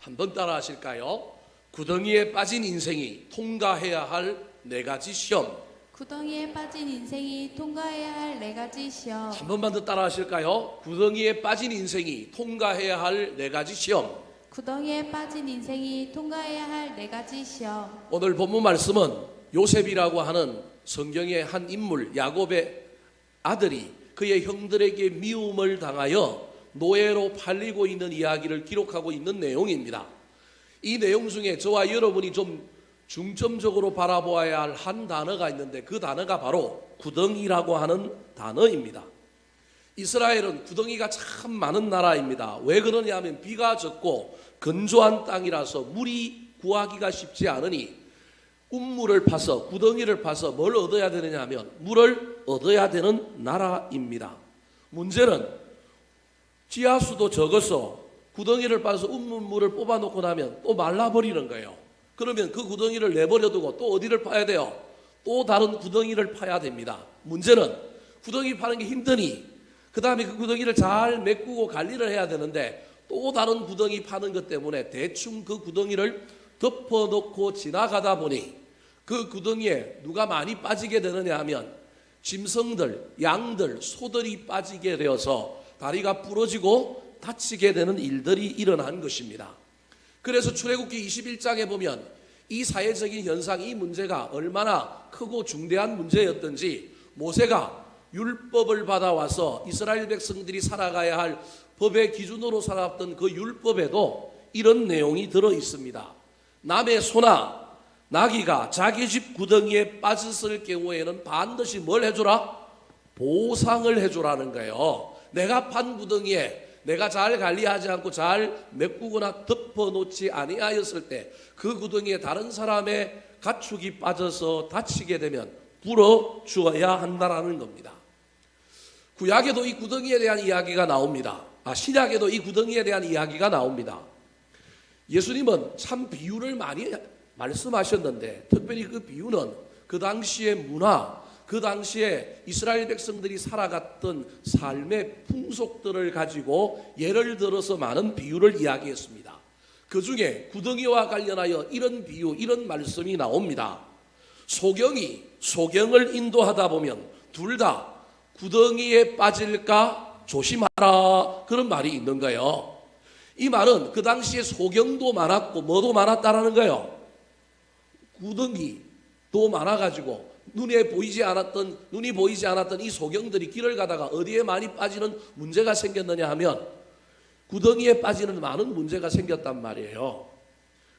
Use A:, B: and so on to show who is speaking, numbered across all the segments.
A: 한번 따라 하실까요? 구덩이에 빠진 인생이 통과해야 할 네 가지 시험.
B: 구덩이에 빠진 인생이 통과해야 할 네 가지 시험.
A: 한 번만 더 따라 하실까요? 구덩이에 빠진 인생이 통과해야 할 네 가지 시험.
B: 구덩이에 빠진 인생이 통과해야 할 네 가지 시험.
A: 오늘 본문 말씀은 요셉이라고 하는 성경의 한 인물, 야곱의 아들이 그의 형들에게 미움을 당하여 노예로 팔리고 있는 이야기를 기록하고 있는 내용입니다. 이 내용 중에 저와 여러분이 좀 중점적으로 바라보아야 할 한 단어가 있는데, 그 단어가 바로 구덩이라고 하는 단어입니다. 이스라엘은 구덩이가 참 많은 나라입니다. 왜 그러냐면 비가 적고 건조한 땅이라서 물이 구하기가 쉽지 않으니 운물을 파서, 구덩이를 파서 뭘 얻어야 되느냐 하면 물을 얻어야 되는 나라입니다. 문제는 지하수도 적어서 구덩이를 파서 운물을 뽑아놓고 나면 또 말라버리는 거예요. 그러면 그 구덩이를 내버려두고 또 어디를 파야 돼요? 또 다른 구덩이를 파야 됩니다. 문제는 구덩이 파는 게 힘드니 그 다음에 그 구덩이를 잘 메꾸고 관리를 해야 되는데, 또 다른 구덩이 파는 것 때문에 대충 그 구덩이를 덮어놓고 지나가다 보니 그 구덩이에 누가 많이 빠지게 되느냐 하면 짐승들, 양들, 소들이 빠지게 되어서 다리가 부러지고 다치게 되는 일들이 일어난 것입니다. 그래서 출애굽기 21장에 보면 이 사회적인 현상, 이 문제가 얼마나 크고 중대한 문제였던지, 모세가 율법을 받아와서 이스라엘 백성들이 살아가야 할 법의 기준으로 살았던 그 율법에도 이런 내용이 들어 있습니다. 남의 소나 나귀가 자기 집 구덩이에 빠졌을 경우에는 반드시 뭘 해주라? 보상을 해주라는 거예요. 내가 판 구덩이에 내가 잘 관리하지 않고 잘 메꾸거나 덮어놓지 아니하였을 때 그 구덩이에 다른 사람의 가축이 빠져서 다치게 되면 불어주어야 한다라는 겁니다. 구약에도 이 구덩이에 대한 이야기가 나옵니다. 신약에도 이 구덩이에 대한 이야기가 나옵니다. 예수님은 참 비유를 많이 말씀하셨는데, 특별히 그 비유는 그 당시의 문화, 그 당시에 이스라엘 백성들이 살아갔던 삶의 풍속들을 가지고 예를 들어서 많은 비유를 이야기했습니다. 그 중에 구덩이와 관련하여 이런 비유, 이런 말씀이 나옵니다. 소경이 소경을 인도하다 보면 둘 다 구덩이에 빠질까 조심하라, 그런 말이 있는 거예요. 이 말은 그 당시에 소경도 많았고 뭐도 많았다라는 거예요. 구덩이도 많아가지고 눈이 보이지 않았던 이 소경들이 길을 가다가 어디에 많이 빠지는 문제가 생겼느냐 하면 구덩이에 빠지는 많은 문제가 생겼단 말이에요.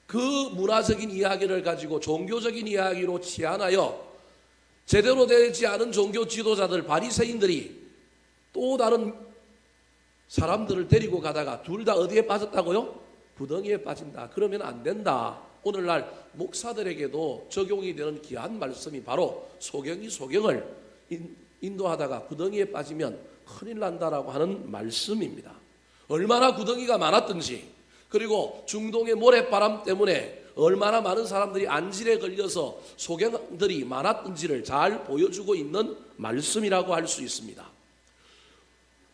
A: 그 문화적인 이야기를 가지고 종교적인 이야기로 치환하여 제대로 되지 않은 종교 지도자들, 바리새인들이 또 다른 사람들을 데리고 가다가 둘 다 어디에 빠졌다고요? 구덩이에 빠진다. 그러면 안 된다. 오늘날 목사들에게도 적용이 되는 귀한 말씀이 바로 소경이 소경을 인도하다가 구덩이에 빠지면 큰일 난다라고 하는 말씀입니다. 얼마나 구덩이가 많았든지, 그리고 중동의 모래바람 때문에 얼마나 많은 사람들이 안질에 걸려서 소경들이 많았던지를 잘 보여주고 있는 말씀이라고 할 수 있습니다.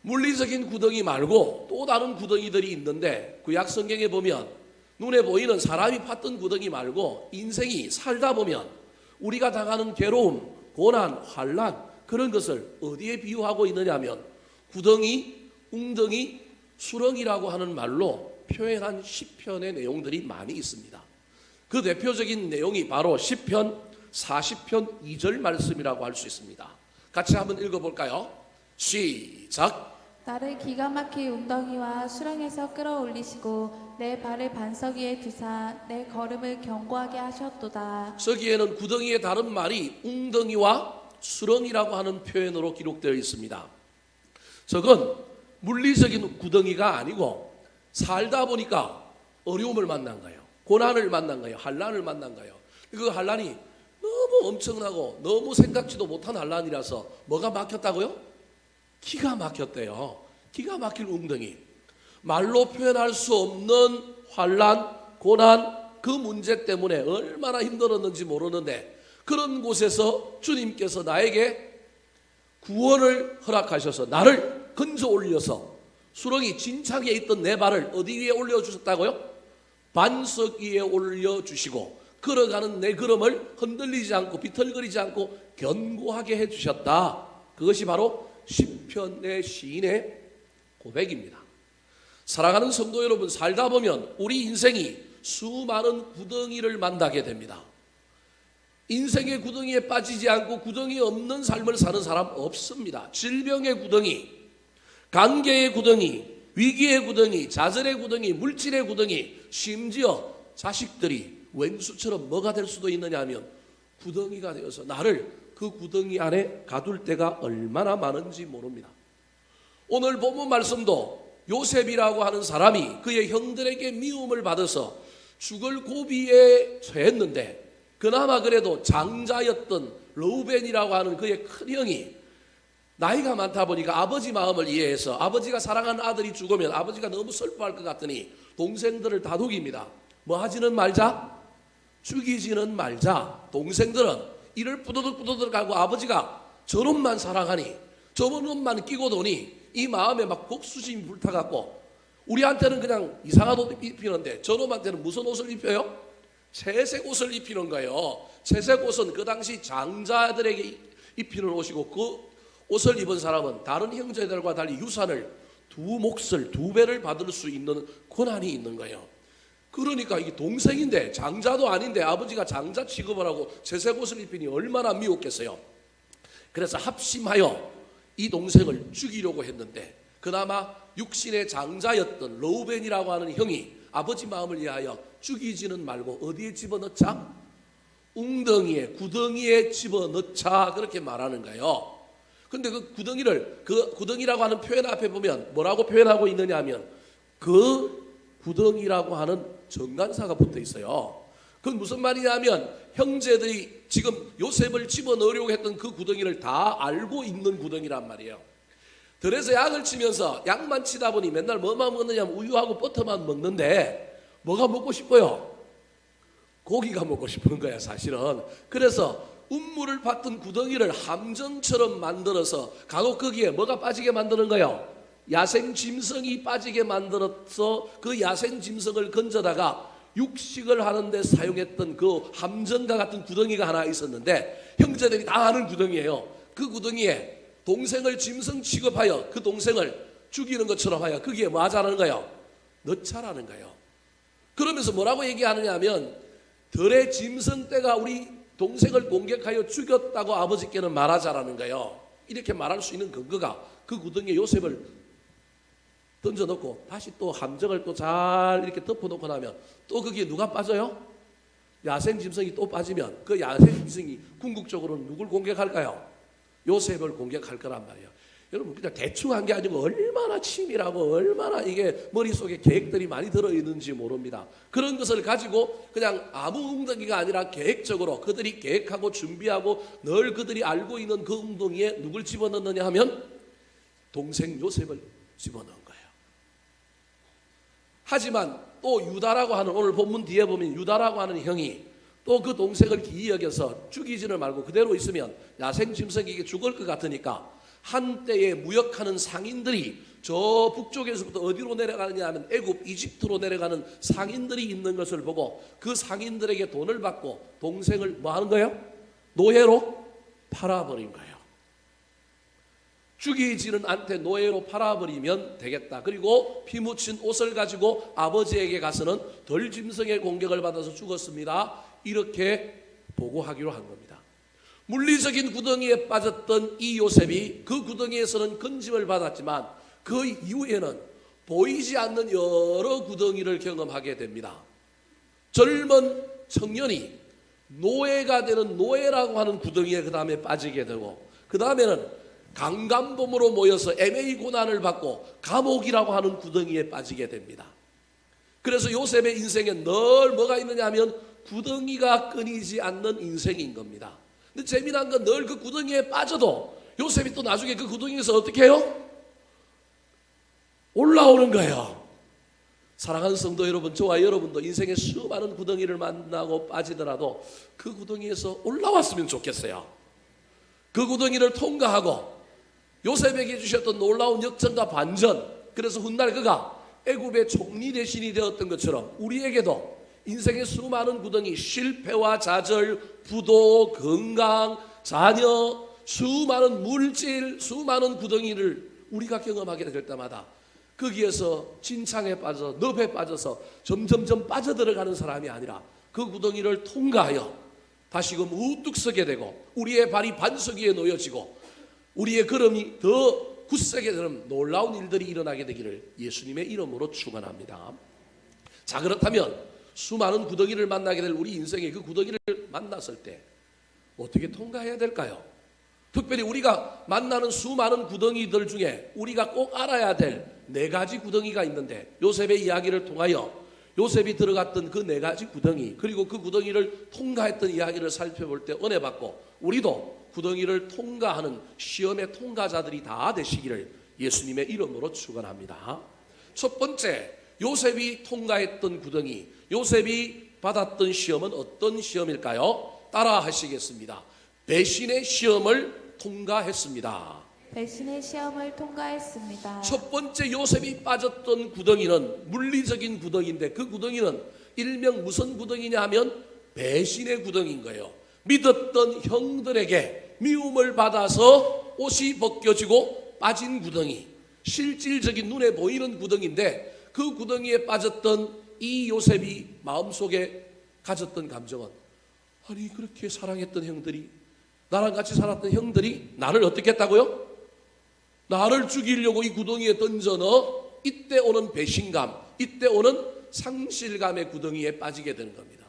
A: 물리적인 구덩이 말고 또 다른 구덩이들이 있는데, 구약 성경에 보면 눈에 보이는 사람이 팠던 구덩이 말고 인생이 살다 보면 우리가 당하는 괴로움, 고난, 환난, 그런 것을 어디에 비유하고 있느냐 하면 구덩이, 웅덩이, 수렁이라고 하는 말로 표현한 시편의 내용들이 많이 있습니다. 그 대표적인 내용이 바로 시편 40편 2절 말씀이라고 할 수 있습니다. 같이 한번 읽어볼까요? 시작.
B: 나를 기가 막힌 웅덩이와 수렁에서 끌어올리시고 내 발을 반석 위에 두사 내 걸음을 견고하게 하셨도다.
A: 저기에는 구덩이의 다른 말이 웅덩이와 수렁이라고 하는 표현으로 기록되어 있습니다. 저건 물리적인 구덩이가 아니고 살다 보니까 어려움을 만난 거예요. 고난을 만난 거예요. 환난을 만난 거예요. 그 환난이 너무 엄청나고 너무 생각지도 못한 환난이라서 뭐가 막혔다고요? 기가 막혔대요. 기가 막힐 웅덩이. 말로 표현할 수 없는 환난, 고난, 그 문제 때문에 얼마나 힘들었는지 모르는데, 그런 곳에서 주님께서 나에게 구원을 허락하셔서 나를 건져 올려서 수렁이 진창에 있던 내 발을 어디 위에 올려주셨다고요? 반석 위에 올려주시고 걸어가는 내 걸음을 흔들리지 않고 비틀거리지 않고 견고하게 해주셨다. 그것이 바로 시편의 시인의 고백입니다. 사랑하는 성도 여러분, 살다 보면 우리 인생이 수많은 구덩이를 만나게 됩니다. 인생의 구덩이에 빠지지 않고 구덩이 없는 삶을 사는 사람 없습니다. 질병의 구덩이, 관계의 구덩이, 위기의 구덩이, 좌절의 구덩이, 물질의 구덩이, 심지어 자식들이 왼수처럼 뭐가 될 수도 있느냐 하면 구덩이가 되어서 나를 그 구덩이 안에 가둘 때가 얼마나 많은지 모릅니다. 오늘 본문 말씀도 요셉이라고 하는 사람이 그의 형들에게 미움을 받아서 죽을 고비에 처했는데 그나마 그래도 장자였던 르우벤이라고 하는 그의 큰 형이 나이가 많다 보니까 아버지 마음을 이해해서 아버지가 사랑하는 아들이 죽으면 아버지가 너무 슬퍼할 것 같더니 동생들을 다독입니다. 뭐 하지는 말자, 죽이지는 말자. 동생들은 이를 뿌드득뿌드득 하고 아버지가 저놈만 사랑하니 저놈만 끼고 도니 이 마음에 막 복수심이 불타갖고 우리한테는 그냥 이상한 옷 입히는데 저놈한테는 무슨 옷을 입혀요? 채색 옷을 입히는 거예요. 채색 옷은 그 당시 장자들에게 입히는 옷이고 그 옷을 입은 사람은 다른 형제들과 달리 유산을 두 몫을 두 배를 받을 수 있는 권한이 있는 거예요. 그러니까 이게 동생인데 장자도 아닌데 아버지가 장자 취급을 하고 채색 옷을 입히니 얼마나 미웠겠어요. 그래서 합심하여 이 동생을 죽이려고 했는데 그나마 육신의 장자였던 르우벤이라고 하는 형이 아버지 마음을 이해하여 죽이지는 말고 어디에 집어넣자? 웅덩이에 구덩이에 집어넣자 그렇게 말하는 거예요. 근데 그 구덩이를 그 구덩이라고 하는 표현 앞에 보면 뭐라고 표현하고 있느냐 하면 그 구덩이라고 하는 정관사가 붙어 있어요. 그건 무슨 말이냐 하면 형제들이 지금 요셉을 집어넣으려고 했던 그 구덩이를 다 알고 있는 구덩이란 말이에요. 들에서 약을 치면서 약만 치다 보니 맨날 뭐만 먹느냐면 우유하고 버터만 먹는데 뭐가 먹고 싶어요? 고기가 먹고 싶은 거야 사실은. 그래서 운물을 받던 구덩이를 함정처럼 만들어서 간혹 거기에 뭐가 빠지게 만드는 거예요? 야생 짐승이 빠지게 만들어서 그 야생 짐승을 건져다가 육식을 하는데 사용했던 그 함정과 같은 구덩이가 하나 있었는데 형제들이 다 아는 구덩이에요. 그 구덩이에 동생을 짐승 취급하여 그 동생을 죽이는 것처럼 하여 거기에 뭐 하자는 거예요? 넣자라는 거예요. 그러면서 뭐라고 얘기하느냐 하면 들의 짐승 떼가 우리 동생을 공격하여 죽였다고 아버지께는 말하자라는 거예요. 이렇게 말할 수 있는 근거가 그 구덩이에 요셉을 던져놓고 다시 또 함정을 또 잘 이렇게 덮어놓고 나면 또 거기에 누가 빠져요? 야생 짐승이 또 빠지면 그 야생 짐승이 궁극적으로는 누굴 공격할까요? 요셉을 공격할 거란 말이에요. 여러분 그냥 대충 한 게 아니고 얼마나 치밀하고 얼마나 이게 머릿속에 계획들이 많이 들어있는지 모릅니다. 그런 것을 가지고 그냥 아무 웅덩이가 아니라 계획적으로 그들이 계획하고 준비하고 늘 그들이 알고 있는 그 웅덩이에 누굴 집어넣느냐 하면 동생 요셉을 집어넣은 거예요. 하지만 또 유다라고 하는 오늘 본문 뒤에 보면 유다라고 하는 형이 또 그 동생을 기이 여겨서 죽이지는 말고 그대로 있으면 야생 짐승에게 죽을 것 같으니까 한때에 무역하는 상인들이 저 북쪽에서부터 어디로 내려가느냐 하면 애굽 이집트로 내려가는 상인들이 있는 것을 보고 그 상인들에게 돈을 받고 동생을 뭐 하는 거예요? 노예로 팔아버린 거예요. 죽이지는 않되 노예로 팔아버리면 되겠다. 그리고 피 묻힌 옷을 가지고 아버지에게 가서는 덜짐승의 공격을 받아서 죽었습니다. 이렇게 보고하기로 한 겁니다. 물리적인 구덩이에 빠졌던 이 요셉이 그 구덩이에서는 건짐을 받았지만 그 이후에는 보이지 않는 여러 구덩이를 경험하게 됩니다. 젊은 청년이 노예가 되는 노예라고 하는 구덩이에 그 다음에 빠지게 되고 그 다음에는 강간범으로 모여서 애매히 고난을 받고 감옥이라고 하는 구덩이에 빠지게 됩니다. 그래서 요셉의 인생에 늘 뭐가 있느냐 하면 구덩이가 끊이지 않는 인생인 겁니다. 근데 재미난 건 늘 그 구덩이에 빠져도 요셉이 또 나중에 그 구덩이에서 어떻게 해요? 올라오는 거예요. 사랑하는 성도 여러분, 저와 여러분도 인생의 수많은 구덩이를 만나고 빠지더라도 그 구덩이에서 올라왔으면 좋겠어요. 그 구덩이를 통과하고 요셉에게 주셨던 놀라운 역전과 반전, 그래서 훗날 그가 애굽의 총리 대신이 되었던 것처럼 우리에게도 인생의 수많은 구덩이, 실패와 좌절, 부도, 건강, 자녀, 수많은 물질, 수많은 구덩이를 우리가 경험하게 될 때마다 거기에서 진창에 빠져 늪에 빠져서 점점점 빠져들어가는 사람이 아니라 그 구덩이를 통과하여 다시금 우뚝 서게 되고 우리의 발이 반석 위에 놓여지고 우리의 걸음이 더 굳세게 되는 놀라운 일들이 일어나게 되기를 예수님의 이름으로 축원합니다. 자, 그렇다면 수많은 구덩이를 만나게 될 우리 인생의 그 구덩이를 만났을 때 어떻게 통과해야 될까요? 특별히 우리가 만나는 수많은 구덩이들 중에 우리가 꼭 알아야 될 4가지 구덩이가 있는데 요셉의 이야기를 통하여 요셉이 들어갔던 그 4가지 구덩이 그리고 그 구덩이를 통과했던 이야기를 살펴볼 때 은혜 받고 우리도 구덩이를 통과하는 시험의 통과자들이 다 되시기를 예수님의 이름으로 축원합니다. 첫 번째, 요셉이 통과했던 구덩이, 요셉이 받았던 시험은 어떤 시험일까요? 따라 하시겠습니다. 배신의 시험을 통과했습니다.
B: 배신의 시험을 통과했습니다.
A: 첫 번째 요셉이 빠졌던 구덩이는 물리적인 구덩이인데 그 구덩이는 일명 무슨 구덩이냐 하면 배신의 구덩이인 거예요. 믿었던 형들에게 미움을 받아서 옷이 벗겨지고 빠진 구덩이, 실질적인 눈에 보이는 구덩이인데 그 구덩이에 빠졌던 이 요셉이 마음속에 가졌던 감정은 아니 그렇게 사랑했던 형들이 나랑 같이 살았던 형들이 나를 어떻게 했다고요? 나를 죽이려고 이 구덩이에 던져 넣어 이때 오는 배신감, 이때 오는 상실감의 구덩이에 빠지게 되는 겁니다.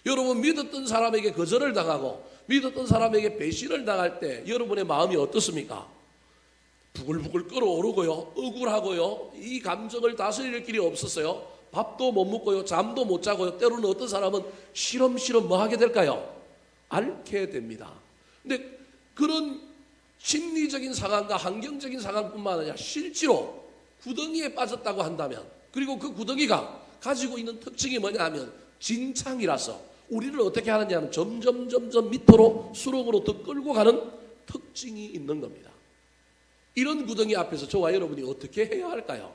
A: 여러분 믿었던 사람에게 거절을 당하고 믿었던 사람에게 배신을 당할 때 여러분의 마음이 어떻습니까? 부글부글 끓어오르고요. 억울하고요. 이 감정을 다스릴 길이 없었어요. 밥도 못 먹고요. 잠도 못 자고요. 때로는 어떤 사람은 시름시름 뭐 하게 될까요? 앓게 됩니다. 근데 그런 심리적인 상황과 환경적인 상황뿐만 아니라 실제로 구덩이에 빠졌다고 한다면 그리고 그 구덩이가 가지고 있는 특징이 뭐냐 하면 진창이라서 우리를 어떻게 하느냐 하면 점점 밑으로 수렁으로 더 끌고 가는 특징이 있는 겁니다. 이런 구덩이 앞에서 저와 여러분이 어떻게 해야 할까요?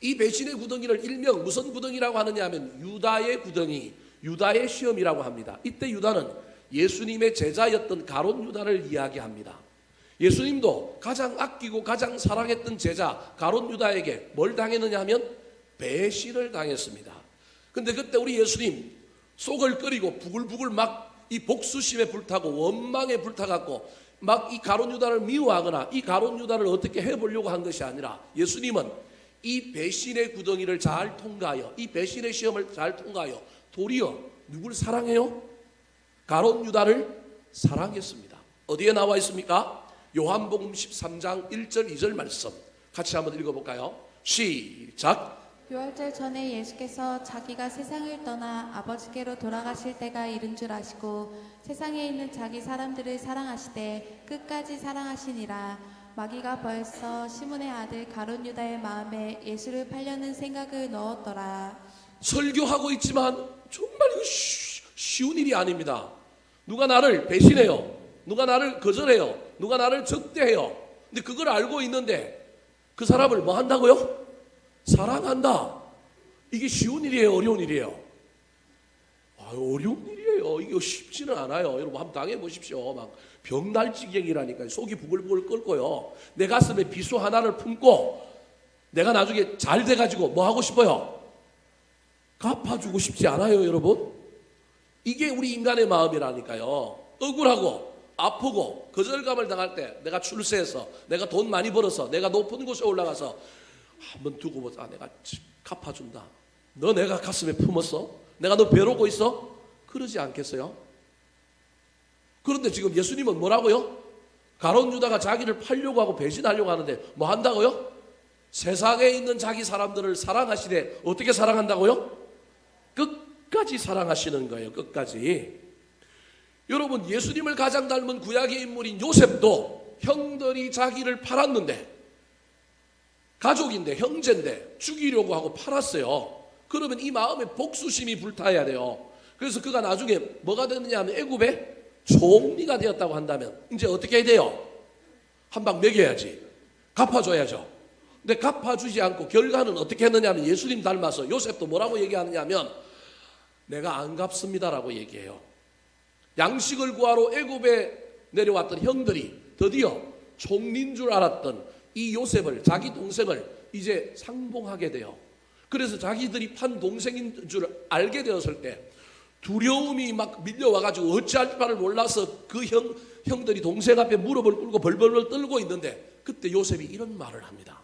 A: 이 배신의 구덩이를 일명 무슨 구덩이라고 하느냐 하면 유다의 구덩이, 유다의 시험이라고 합니다. 이때 유다는 예수님의 제자였던 가룟 유다를 이야기합니다. 예수님도 가장 아끼고 가장 사랑했던 제자 가룟 유다에게 뭘 당했느냐 하면 배신을 당했습니다. 근데 그때 우리 예수님 속을 끓이고 부글부글 막 이 복수심에 불타고 원망에 불타갖고 막 이 가룟 유다를 미워하거나 이 가룟 유다를 어떻게 해보려고 한 것이 아니라 예수님은 이 배신의 구덩이를 잘 통과하여 이 배신의 시험을 잘 통과하여 도리어 누굴 사랑해요? 가룟 유다를 사랑했습니다. 어디에 나와 있습니까? 요한복음 13장 1절 2절 말씀 같이 한번 읽어볼까요? 시작.
B: 유월절 전에 예수께서 자기가 세상을 떠나 아버지께로 돌아가실 때가 이른 줄 아시고 세상에 있는 자기 사람들을 사랑하시되 끝까지 사랑하시니라. 마귀가 벌써 시몬의 아들 가룟 유다의 마음에 예수를 팔려는 생각을 넣었더라.
A: 설교하고 있지만 정말 이거 쉬운 일이 아닙니다. 누가 나를 배신해요. 누가 나를 거절해요. 누가 나를 적대해요. 근데 그걸 알고 있는데 그 사람을 뭐 한다고요? 사랑한다. 이게 쉬운 일이에요? 어려운 일이에요? 어려운 일이에요. 이거 쉽지는 않아요. 여러분 한번 당해보십시오. 막 병날 지경이라니까요. 속이 부글부글 끓고요. 내 가슴에 비수 하나를 품고 내가 나중에 잘 돼가지고 뭐 하고 싶어요? 갚아주고 싶지 않아요, 여러분? 이게 우리 인간의 마음이라니까요. 억울하고 아프고 거절감을 당할 때 내가 출세해서 내가 돈 많이 벌어서 내가 높은 곳에 올라가서 한번 두고 보자. 내가 갚아준다. 너 내가 가슴에 품었어? 내가 너 배로고 있어? 그러지 않겠어요? 그런데 지금 예수님은 뭐라고요? 가룟 유다가 자기를 팔려고 하고 배신하려고 하는데 뭐 한다고요? 세상에 있는 자기 사람들을 사랑하시되 어떻게 사랑한다고요? 끝까지 사랑하시는 거예요. 끝까지. 여러분 예수님을 가장 닮은 구약의 인물인 요셉도 형들이 자기를 팔았는데 가족인데 형제인데 죽이려고 하고 팔았어요. 그러면 이 마음에 복수심이 불타야 돼요. 그래서 그가 나중에 뭐가 됐느냐 하면 애굽의 총리가 되었다고 한다면 이제 어떻게 해야 돼요? 한 방 먹여야지. 갚아줘야죠. 근데 갚아주지 않고 결과는 어떻게 했느냐면 예수님 닮아서 요셉도 뭐라고 얘기하느냐면 내가 안 갚습니다라고 얘기해요. 양식을 구하러 애굽에 내려왔던 형들이 드디어 총리인 줄 알았던 이 요셉을, 자기 동생을 이제 상봉하게 돼요. 그래서 자기들이 판 동생인 줄 알게 되었을 때 두려움이 막 밀려와가지고 어찌할 바를 몰라서 그 형들이 동생 앞에 무릎을 꿇고 벌벌벌 떨고 있는데 그때 요셉이 이런 말을 합니다.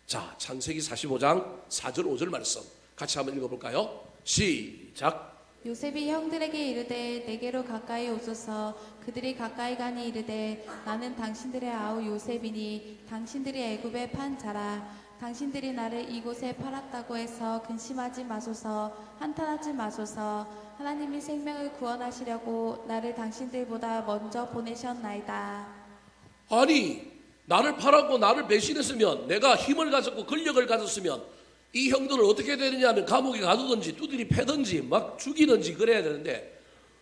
A: 자, 창세기 45장 4절 5절 말씀 같이 한번 읽어볼까요? 시작.
B: 요셉이 형들에게 이르되 내게로 가까이 오소서. 그들이 가까이 가니 이르되 나는 당신들의 아우 요셉이니 당신들이 애굽에 판 자라. 당신들이 나를 이곳에 팔았다고 해서 근심하지 마소서. 한탄하지 마소서. 하나님이 생명을 구원하시려고 나를 당신들보다 먼저 보내셨나이다.
A: 아니, 나를 팔았고 나를 배신했으면, 내가 힘을 가졌고 권력을 가졌으면 이 형들을 어떻게 되느냐 하면 감옥에 가두든지 두드리 패든지 막 죽이든지 그래야 되는데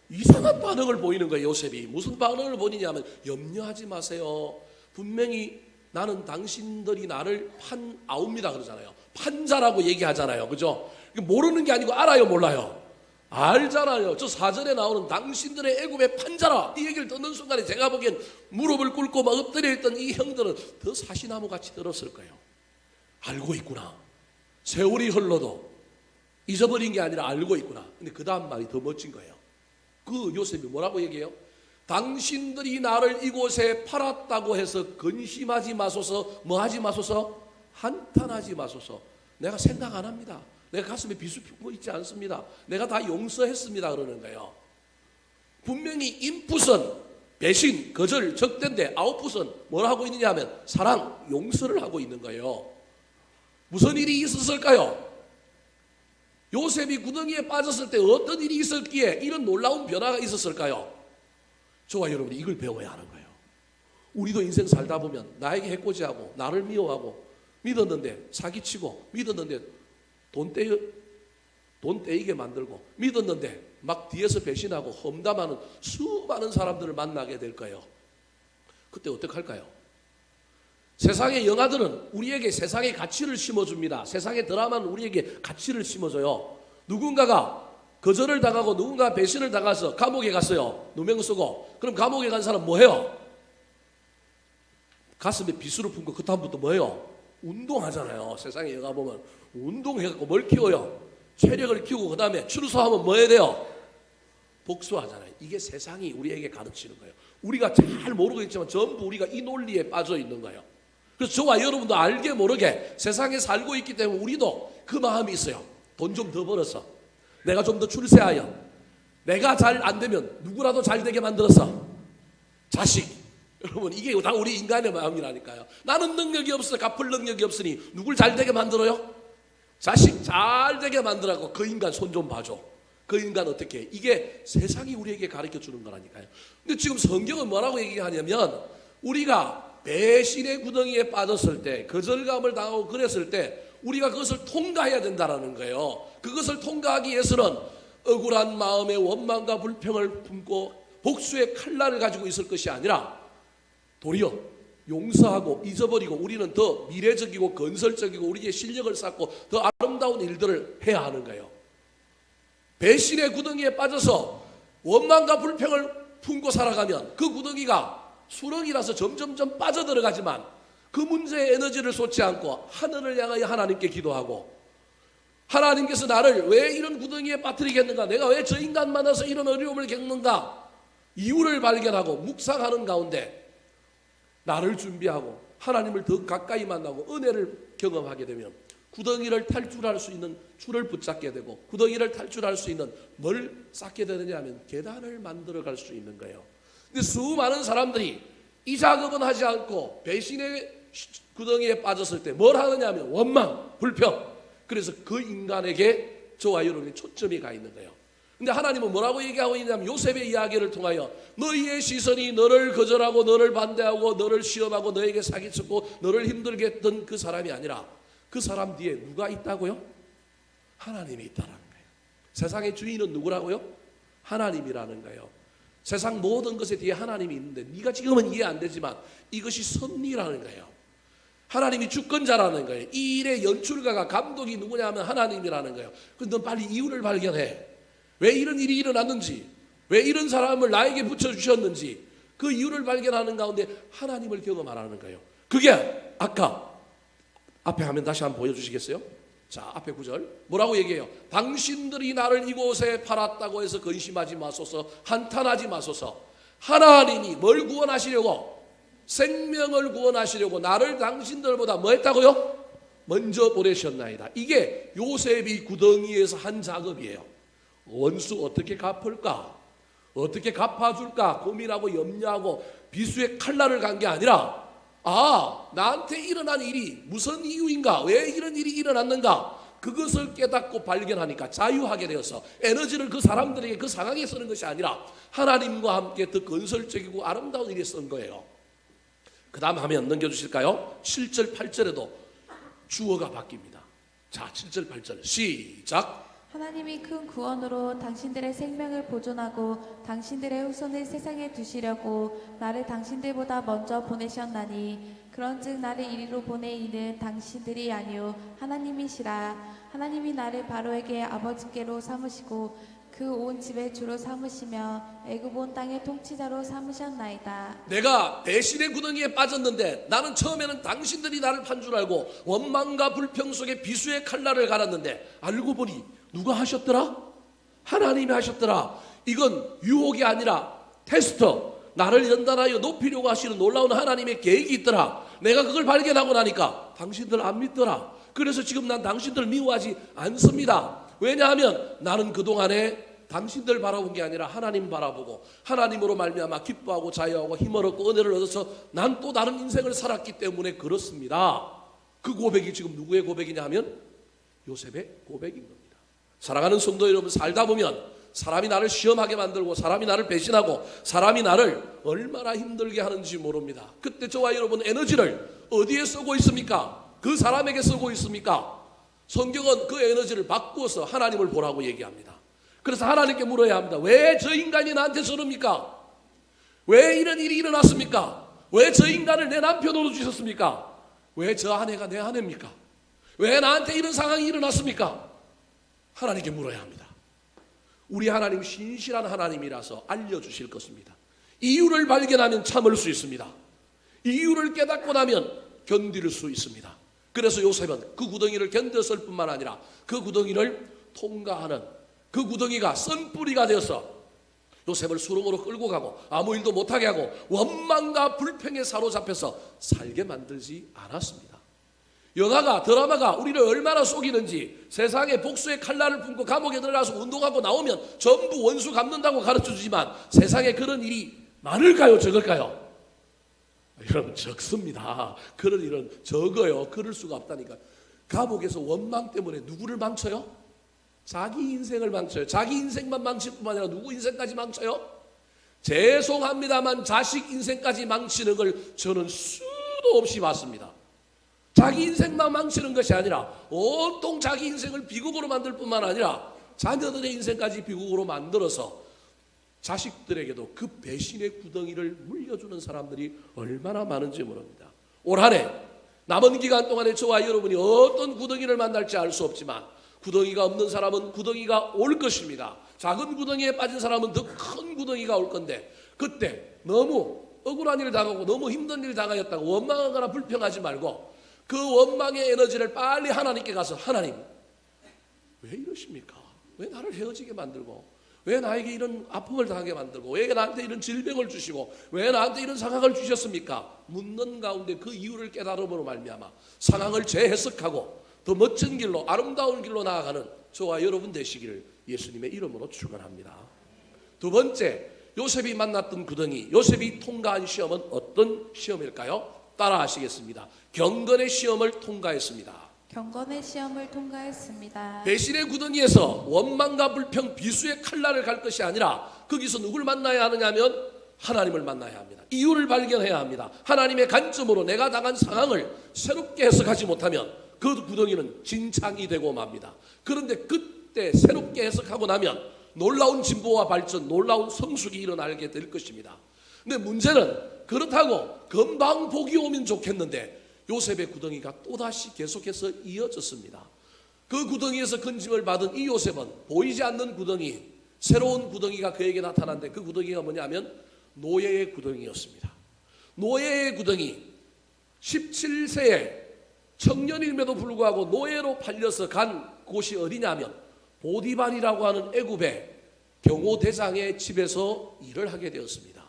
A: 이상한 반응을 보이는 거예요. 요셉이 무슨 반응을 보이냐면 염려하지 마세요. 분명히 나는 당신들이 나를 판 아옵니다 그러잖아요. 판자라고 얘기하잖아요. 그죠? 모르는 게 아니고 알아요, 몰라요? 알잖아요. 저 4절에 나오는 당신들의 애굽의 판자라, 이 얘기를 듣는 순간에 제가 보기엔 무릎을 꿇고 막 엎드려 있던 이 형들은 더 사시나무 같이 들었을 거예요. 알고 있구나. 세월이 흘러도 잊어버린 게 아니라 알고 있구나. 근데 그 다음 말이 더 멋진 거예요. 그 요셉이 뭐라고 얘기해요? 당신들이 나를 이곳에 팔았다고 해서 근심하지 마소서. 뭐 하지 마소서? 한탄하지 마소서. 내가 생각 안 합니다. 내가 가슴에 비수 피고 있지 않습니다. 내가 다 용서했습니다 그러는 거예요. 분명히 인풋은 배신, 거절, 적대인데 아웃풋은 뭘 하고 있느냐 하면 사랑, 용서를 하고 있는 거예요. 무슨 일이 있었을까요? 요셉이 구덩이에 빠졌을 때 어떤 일이 있었기에 이런 놀라운 변화가 있었을까요? 저와 여러분이 이걸 배워야 하는 거예요. 우리도 인생 살다 보면 나에게 해코지하고 나를 미워하고 믿었는데 사기치고 믿었는데 돈 떼이게 만들고 믿었는데 막 뒤에서 배신하고 험담하는 수많은 사람들을 만나게 될 거예요. 그때 어떡할까요? 세상의 영화들은 우리에게 세상의 가치를 심어줍니다. 세상의 드라마는 우리에게 가치를 심어줘요. 누군가가 거절을 당하고 누군가 배신을 당해서 감옥에 갔어요. 누명 쓰고. 그럼 감옥에 간 사람 뭐 해요? 가슴에 비수를 품고 그 다음부터 뭐 해요? 운동하잖아요. 세상의 영화 보면 운동해갖고 뭘 키워요? 체력을 키우고 그 다음에 출소하면 뭐 해야 돼요? 복수하잖아요. 이게 세상이 우리에게 가르치는 거예요. 우리가 잘 모르고 있지만 전부 우리가 이 논리에 빠져 있는 거예요. 그래서 저와 여러분도 알게 모르게 세상에 살고 있기 때문에 우리도 그 마음이 있어요. 돈 좀 더 벌어서 내가 좀 더 출세하여 내가 잘 안 되면 누구라도 잘 되게 만들어서 자식, 여러분 이게 다 우리 인간의 마음이라니까요. 나는 능력이 없어 갚을 능력이 없으니 누굴 잘 되게 만들어요? 자식 잘 되게 만들라고. 그 인간 손 좀 봐줘. 그 인간 어떻게 해? 이게 세상이 우리에게 가르쳐 주는 거라니까요. 근데 지금 성경은 뭐라고 얘기하냐면 우리가 배신의 구덩이에 빠졌을 때, 거절감을 당하고 그랬을 때 우리가 그것을 통과해야 된다는 거예요. 그것을 통과하기 위해서는 억울한 마음의 원망과 불평을 품고 복수의 칼날을 가지고 있을 것이 아니라 도리어 용서하고 잊어버리고 우리는 더 미래적이고 건설적이고 우리의 실력을 쌓고 더 아름다운 일들을 해야 하는 거예요. 배신의 구덩이에 빠져서 원망과 불평을 품고 살아가면 그 구덩이가 수렁이라서 점점점 빠져들어가지만 그 문제에 에너지를 쏟지 않고 하늘을 향하여 하나님께 기도하고 하나님께서 나를 왜 이런 구덩이에 빠뜨리겠는가, 내가 왜 저 인간 만나서 이런 어려움을 겪는가, 이유를 발견하고 묵상하는 가운데 나를 준비하고 하나님을 더 가까이 만나고 은혜를 경험하게 되면 구덩이를 탈출할 수 있는 줄을 붙잡게 되고 구덩이를 탈출할 수 있는 뭘 쌓게 되느냐 하면 계단을 만들어 갈 수 있는 거예요. 근데 수많은 사람들이 이 작업은 하지 않고 배신의 구덩이에 빠졌을 때 뭘 하느냐 하면 원망, 불평. 그래서 그 인간에게 저와 여러분의 초점이 가 있는 거예요. 근데 하나님은 뭐라고 얘기하고 있냐면 요셉의 이야기를 통하여 너희의 시선이 너를 거절하고 너를 반대하고 너를 시험하고 너에게 사기쳤고 너를 힘들게 했던 그 사람이 아니라 그 사람 뒤에 누가 있다고요? 하나님이 있다는 거예요. 세상의 주인은 누구라고요? 하나님이라는 거예요. 세상 모든 것에 뒤에 하나님이 있는데 네가 지금은 이해 안 되지만 이것이 섭리라는 거예요. 하나님이 주권자라는 거예요. 이 일의 연출가가 감독이 누구냐 하면 하나님이라는 거예요. 그런데 넌 빨리 이유를 발견해. 왜 이런 일이 일어났는지, 왜 이런 사람을 나에게 붙여주셨는지 그 이유를 발견하는 가운데 하나님을 경험하라는 거예요. 그게 아까 앞에 화면 다시 한번 보여주시겠어요? 자, 앞에 9절 뭐라고 얘기해요? 당신들이 나를 이곳에 팔았다고 해서 근심하지 마소서, 한탄하지 마소서. 하나님이 뭘 구원하시려고? 생명을 구원하시려고 나를 당신들보다 뭐 했다고요? 먼저 보내셨나이다. 이게 요셉이 구덩이에서 한 작업이에요. 원수 어떻게 갚을까? 어떻게 갚아줄까? 고민하고 염려하고 비수의 칼날을 간 게 아니라 나한테 일어난 일이 무슨 이유인가? 왜 이런 일이 일어났는가? 그것을 깨닫고 발견하니까 자유하게 되어서 에너지를 그 사람들에게 그 상황에 쓰는 것이 아니라 하나님과 함께 더 건설적이고 아름다운 일에 쓴 거예요. 그 다음 화면 넘겨주실까요? 7절 8절에도 주어가 바뀝니다. 자, 7절 8절 시작.
B: 하나님이 큰 구원으로 당신들의 생명을 보존하고 당신들의 후손을 세상에 두시려고 나를 당신들보다 먼저 보내셨나니 그런즉 나를 이리로 보내 이는 당신들이 아니요 하나님이시라. 하나님이 나를 바로에게 아버지께로 삼으시고 그 온 집의 주로 삼으시며 애굽 온 땅의 통치자로 삼으셨나이다.
A: 내가 배신의 구덩이에 빠졌는데 나는 처음에는 당신들이 나를 판 줄 알고 원망과 불평 속에 비수의 칼날을 갈았는데 알고 보니 누가 하셨더라? 하나님이 하셨더라. 이건 유혹이 아니라 테스터, 나를 연단하여 높이려고 하시는 놀라운 하나님의 계획이 있더라. 내가 그걸 발견하고 나니까 당신들 안 믿더라. 그래서 지금 난 당신들 미워하지 않습니다. 왜냐하면 나는 그동안에 당신들 바라본 게 아니라 하나님 바라보고 하나님으로 말미암아 기뻐하고 자유하고 힘을 얻고 은혜를 얻어서 난 또 다른 인생을 살았기 때문에 그렇습니다. 그 고백이 지금 누구의 고백이냐 하면 요셉의 고백인 겁니다. 사랑하는 성도 여러분, 살다 보면 사람이 나를 시험하게 만들고 사람이 나를 배신하고 사람이 나를 얼마나 힘들게 하는지 모릅니다. 그때 저와 여러분 에너지를 어디에 쓰고 있습니까? 그 사람에게 쓰고 있습니까? 성경은 그 에너지를 바꾸어서 하나님을 보라고 얘기합니다. 그래서 하나님께 물어야 합니다. 왜 저 인간이 나한테 저럽니까? 왜 이런 일이 일어났습니까? 왜 저 인간을 내 남편으로 주셨습니까? 왜 저 아내가 내 아내입니까? 왜 나한테 이런 상황이 일어났습니까? 하나님께 물어야 합니다. 우리 하나님 신실한 하나님이라서 알려주실 것입니다. 이유를 발견하면 참을 수 있습니다. 이유를 깨닫고 나면 견딜 수 있습니다. 그래서 요셉은 그 구덩이를 견뎠을 뿐만 아니라 그 구덩이를 통과하는 그 구덩이가 쓴뿌리가 되어서 요셉을 수렁으로 끌고 가고 아무 일도 못하게 하고 원망과 불평에 사로잡혀서 살게 만들지 않았습니다. 영화가 드라마가 우리를 얼마나 속이는지 세상에 복수의 칼날을 품고 감옥에 들어가서 운동하고 나오면 전부 원수 갚는다고 가르쳐주지만 세상에 그런 일이 많을까요? 적을까요? 여러분 적습니다. 그런 일은 적어요. 그럴 수가 없다니까. 감옥에서 원망 때문에 누구를 망쳐요? 자기 인생을 망쳐요. 자기 인생만 망칠 뿐만 아니라 누구 인생까지 망쳐요? 죄송합니다만 자식 인생까지 망치는 걸 저는 수도 없이 봤습니다. 자기 인생만 망치는 것이 아니라 온통 자기 인생을 비극으로 만들 뿐만 아니라 자녀들의 인생까지 비극으로 만들어서 자식들에게도 그 배신의 구덩이를 물려주는 사람들이 얼마나 많은지 모릅니다. 올 한 해 남은 기간 동안에 저와 여러분이 어떤 구덩이를 만날지 알 수 없지만 구덩이가 없는 사람은 구덩이가 올 것입니다. 작은 구덩이에 빠진 사람은 더 큰 구덩이가 올 건데 그때 너무 억울한 일을 당하고 너무 힘든 일을 당하였다고 원망하거나 불평하지 말고 그 원망의 에너지를 빨리 하나님께 가서 하나님 왜 이러십니까? 왜 나를 헤어지게 만들고 왜 나에게 이런 아픔을 당하게 만들고 왜 나한테 이런 질병을 주시고 왜 나한테 이런 상황을 주셨습니까? 묻는 가운데 그 이유를 깨달음으로 말미암아 상황을 재해석하고 더 멋진 길로 아름다운 길로 나아가는 저와 여러분 되시기를 예수님의 이름으로 축원합니다. 두 번째, 요셉이 만났던 구덩이, 요셉이 통과한 시험은 어떤 시험일까요? 따라하시겠습니다. 경건의 시험을 통과했습니다.
B: 경건의 시험을 통과했습니다.
A: 배신의 구덩이에서 원망과 불평, 비수의 칼날을 갈 것이 아니라 거기서 누굴 만나야 하느냐 하면 하나님을 만나야 합니다. 이유를 발견해야 합니다. 하나님의 관점으로 내가 당한 상황을 새롭게 해석하지 못하면 그 구덩이는 진창이 되고 맙니다. 그런데 그때 새롭게 해석하고 나면 놀라운 진보와 발전, 놀라운 성숙이 일어나게 될 것입니다. 근데 문제는 그렇다고 금방 복이 오면 좋겠는데 요셉의 구덩이가 또다시 계속해서 이어졌습니다. 그 구덩이에서 건짐을 받은 이 요셉은 보이지 않는 구덩이, 새로운 구덩이가 그에게 나타났는데 그 구덩이가 뭐냐면 노예의 구덩이였습니다. 노예의 구덩이, 17세에 청년임에도 불구하고 노예로 팔려서 간 곳이 어디냐면 보디발이라고 하는 애굽의 경호대장의 집에서 일을 하게 되었습니다.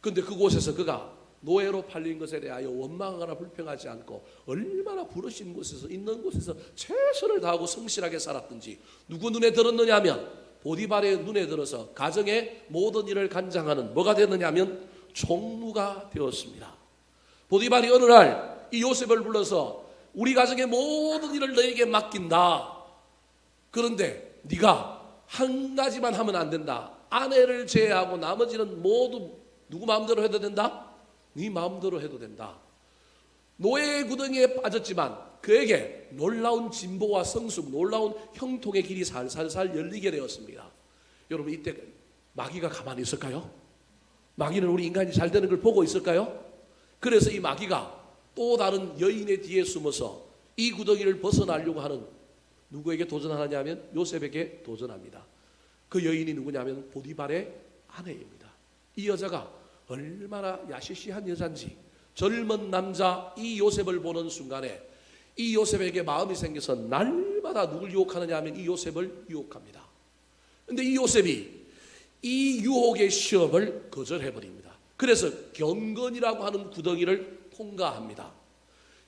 A: 그런데 그곳에서 그가 노예로 팔린 것에 대하여 원망하거나 불평하지 않고 얼마나 부르신 곳에서 있는 곳에서 최선을 다하고 성실하게 살았든지 누구 눈에 들었느냐 하면 보디발의 눈에 들어서 가정의 모든 일을 관장하는 뭐가 되느냐 하면 총무가 되었습니다. 보디발이 어느 날 이 요셉을 불러서 우리 가정의 모든 일을 너에게 맡긴다. 그런데 네가 한 가지만 하면 안 된다. 아내를 제외하고 나머지는 모두 누구 마음대로 해도 된다? 네 마음대로 해도 된다. 노예의 구덩이에 빠졌지만 그에게 놀라운 진보와 성숙, 놀라운 형통의 길이 살살살 열리게 되었습니다. 여러분 이때 마귀가 가만히 있을까요? 마귀는 우리 인간이 잘 되는 걸 보고 있을까요? 그래서 이 마귀가 또 다른 여인의 뒤에 숨어서 이 구덩이를 벗어나려고 하는 누구에게 도전하느냐 하면 요셉에게 도전합니다. 그 여인이 누구냐면 보디발의 아내입니다. 이 여자가 얼마나 야시시한 여잔지 젊은 남자 이 요셉을 보는 순간에 이 요셉에게 마음이 생겨서 날마다 누굴 유혹하느냐 하면 이 요셉을 유혹합니다. 그런데 이 요셉이 이 유혹의 시험을 거절해버립니다. 그래서 경건이라고 하는 구덩이를 통과합니다.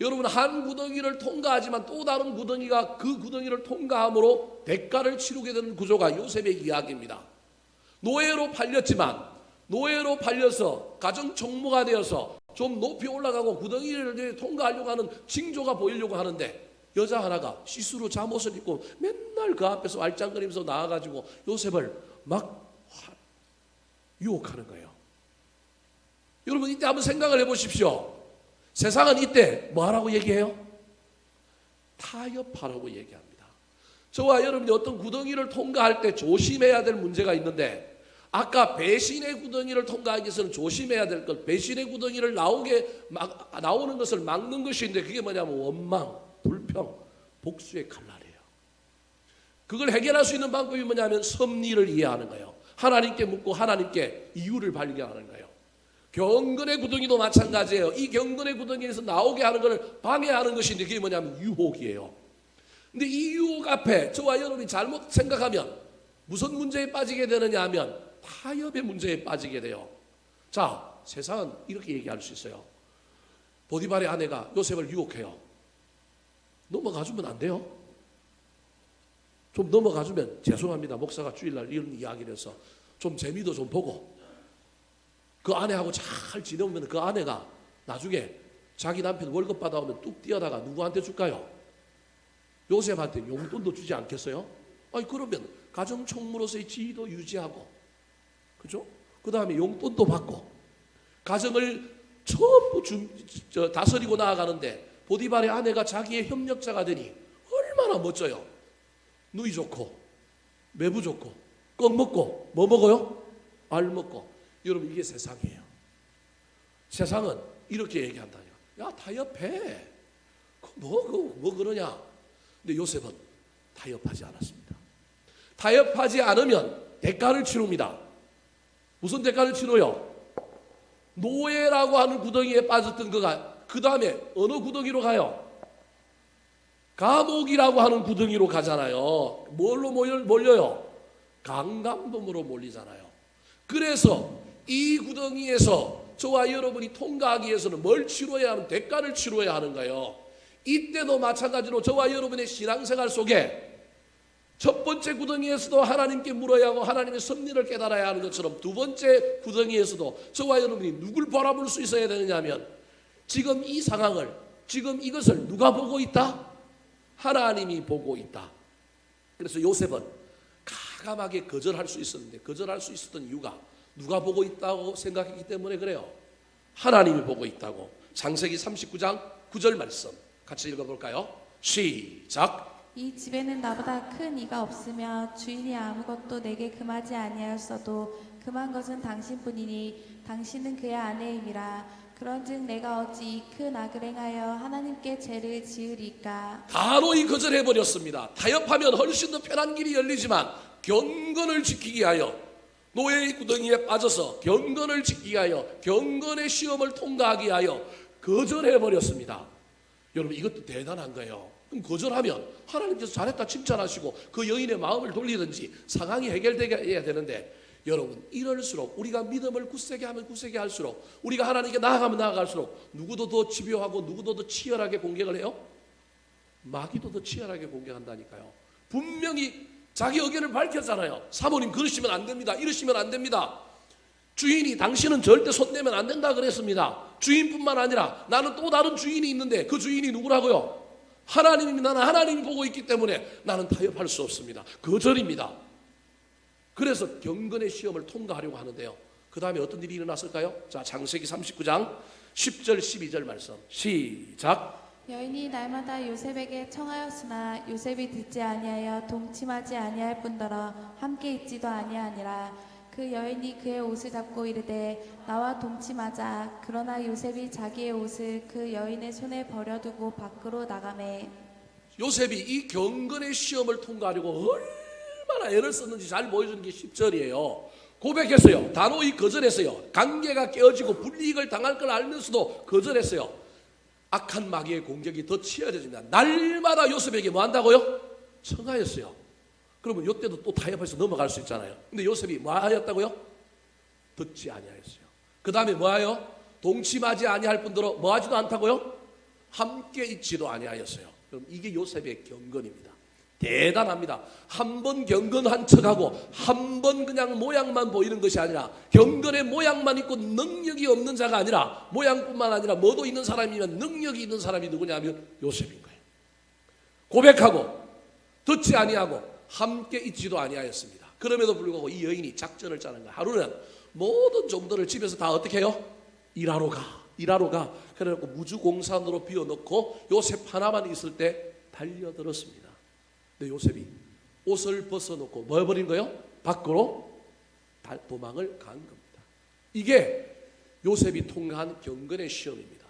A: 여러분 한 구덩이를 통과하지만 또 다른 구덩이가 그 구덩이를 통과함으로 대가를 치르게 되는 구조가 요셉의 이야기입니다. 노예로 팔렸지만 노예로 팔려서 가정 총무가 되어서 좀 높이 올라가고 구덩이를 통과하려고 하는 징조가 보이려고 하는데 여자 하나가 시스루 잠옷을 입고 맨날 그 앞에서 알짱거리면서 나와가지고 요셉을 막 유혹하는 거예요. 여러분 이때 한번 생각을 해보십시오. 세상은 이때 뭐하라고 얘기해요? 타협하라고 얘기합니다. 저와 여러분이 어떤 구덩이를 통과할 때 조심해야 될 문제가 있는데 아까 배신의 구덩이를 통과하기 위해서는 조심해야 될 것, 배신의 구덩이를 나오는 것을 막는 것인데 그게 뭐냐면 원망, 불평, 복수의 칼날이에요. 그걸 해결할 수 있는 방법이 뭐냐면 섭리를 이해하는 거예요. 하나님께 묻고 하나님께 이유를 발견하는 거예요. 경건의 구덩이도 마찬가지예요. 이 경건의 구덩이에서 나오게 하는 것을 방해하는 것인데 그게 뭐냐면 유혹이에요. 근데 이 유혹 앞에 저와 여러분이 잘못 생각하면 무슨 문제에 빠지게 되느냐 하면 타협의 문제에 빠지게 돼요. 자, 세상은 이렇게 얘기할 수 있어요. 보디발의 아내가 요셉을 유혹해요. 넘어가주면 안 돼요? 좀 넘어가주면 죄송합니다. 목사가 주일날 이런 이야기를 해서 좀 재미도 좀 보고 그 아내하고 잘 지내면 그 아내가 나중에 자기 남편 월급 받아오면 뚝 뛰어다가 누구한테 줄까요? 요셉한테 용돈도 주지 않겠어요? 아니 그러면 가정 총무로서의 지위도 유지하고 그죠? 그 다음에 용돈도 받고 가정을 전부 다스리고 나아가는데 보디발의 아내가 자기의 협력자가 되니 얼마나 멋져요. 누이 좋고 매부 좋고 껌 먹고 뭐 먹어요? 알 먹고. 여러분 이게 세상이에요. 세상은 이렇게 얘기한다. 야 타협해. 뭐 그러냐. 근데 요셉은 타협하지 않았습니다. 타협하지 않으면 대가를 치릅니다. 무슨 대가를 치러요? 노예라고 하는 구덩이에 빠졌던 그가 그 다음에 어느 구덩이로 가요? 감옥이라고 하는 구덩이로 가잖아요. 뭘로 몰려요? 강간범으로 몰리잖아요. 그래서 이 구덩이에서 저와 여러분이 통과하기 위해서는 뭘 치러야 하는 대가를 치러야 하는 거예요. 이때도 마찬가지로 저와 여러분의 신앙생활 속에 첫 번째 구덩이에서도 하나님께 물어야 하고 하나님의 섭리를 깨달아야 하는 것처럼 두 번째 구덩이에서도 저와 여러분이 누굴 바라볼 수 있어야 되느냐 하면 지금 이 상황을 지금 이것을 누가 보고 있다? 하나님이 보고 있다. 그래서 요셉은 가감하게 거절할 수 있었는데 거절할 수 있었던 이유가 누가 보고 있다고 생각했기 때문에 그래요. 하나님이 보고 있다고. 창세기 39장 9절 말씀 같이 읽어볼까요? 시작.
B: 이 집에는 나보다 큰 이가 없으며 주인이 아무것도 내게 금하지 아니하였어도 금한 것은 당신뿐이니 당신은 그의 아내임이라. 그런즉 내가 어찌 이 큰 악을 행하여 하나님께 죄를 지으리까.
A: 단호히 거절해버렸습니다. 타협하면 훨씬 더 편한 길이 열리지만 경건을 지키기 위하여, 노예의 구덩이에 빠져서 경건을 지키기 위하여, 경건의 시험을 통과하기 위하여 거절해버렸습니다. 여러분, 이것도 대단한 거예요. 그럼 거절하면 하나님께서 잘했다 칭찬하시고 그 여인의 마음을 돌리든지 상황이 해결되어야 되는데, 여러분, 이럴수록 우리가 믿음을 굳세게 하면 굳세게 할수록, 우리가 하나님께 나아가면 나아갈수록 누구도 더 집요하고 누구도 더 치열하게 공격을 해요? 마귀도 더 치열하게 공격한다니까요. 분명히 자기 의견을 밝혔잖아요. 사모님 그러시면 안 됩니다. 이러시면 안 됩니다. 주인이 당신은 절대 손대면 안 된다 그랬습니다. 주인뿐만 아니라 나는 또 다른 주인이 있는데 그 주인이 누구라고요? 하나님입니다. 나는 하나님이 보고 있기 때문에 나는 타협할 수 없습니다. 거절입니다. 그래서 경건의 시험을 통과하려고 하는데요. 그 다음에 어떤 일이 일어났을까요? 자, 창세기 39장 10절 12절 말씀 시작.
B: 여인이 날마다 요셉에게 청하였으나 요셉이 듣지 아니하여 동침하지 아니할 뿐더러 함께 있지도 아니하니라. 그 여인이 그의 옷을 잡고 이르되 나와 동침하자. 그러나 요셉이 자기의 옷을 그 여인의 손에 버려두고 밖으로 나가매.
A: 요셉이 이 경건의 시험을 통과하려고 얼마나 애를 썼는지 잘 보여주는 게 10절이에요. 고백했어요. 단호히 거절했어요. 관계가 깨어지고 불이익을 당할 걸 알면서도 거절했어요. 악한 마귀의 공격이 더 치열해집니다. 날마다 요셉에게 뭐 한다고요? 청하였어요. 그러면 이때도 또 타협해서 넘어갈 수 있잖아요. 근데 요셉이 뭐 하였다고요? 듣지 아니하였어요. 그 다음에 뭐 하여? 동침하지 아니할 뿐더러 뭐 하지도 않다고요? 함께 있지도 아니하였어요. 그럼 이게 요셉의 경건입니다. 대단합니다. 한 번 경건한 척하고 한 번 그냥 모양만 보이는 것이 아니라, 경건의 모양만 있고 능력이 없는 자가 아니라, 모양뿐만 아니라 뭐도 있는 사람이면 능력이 있는 사람이 누구냐면 요셉인 거예요. 고백하고 듣지 아니하고 함께 있지도 아니하였습니다. 그럼에도 불구하고 이 여인이 작전을 짜는 거예요. 하루는 모든 종들을 집에서 다 어떻게 해요? 일하러 가. 그래갖고 무주공산으로 비워놓고 요셉 하나만 있을 때 달려들었습니다. 근데 요셉이 옷을 벗어놓고 뭐 해버린 거예요? 밖으로 도망을 간 겁니다. 이게 요셉이 통과한 경건의 시험입니다.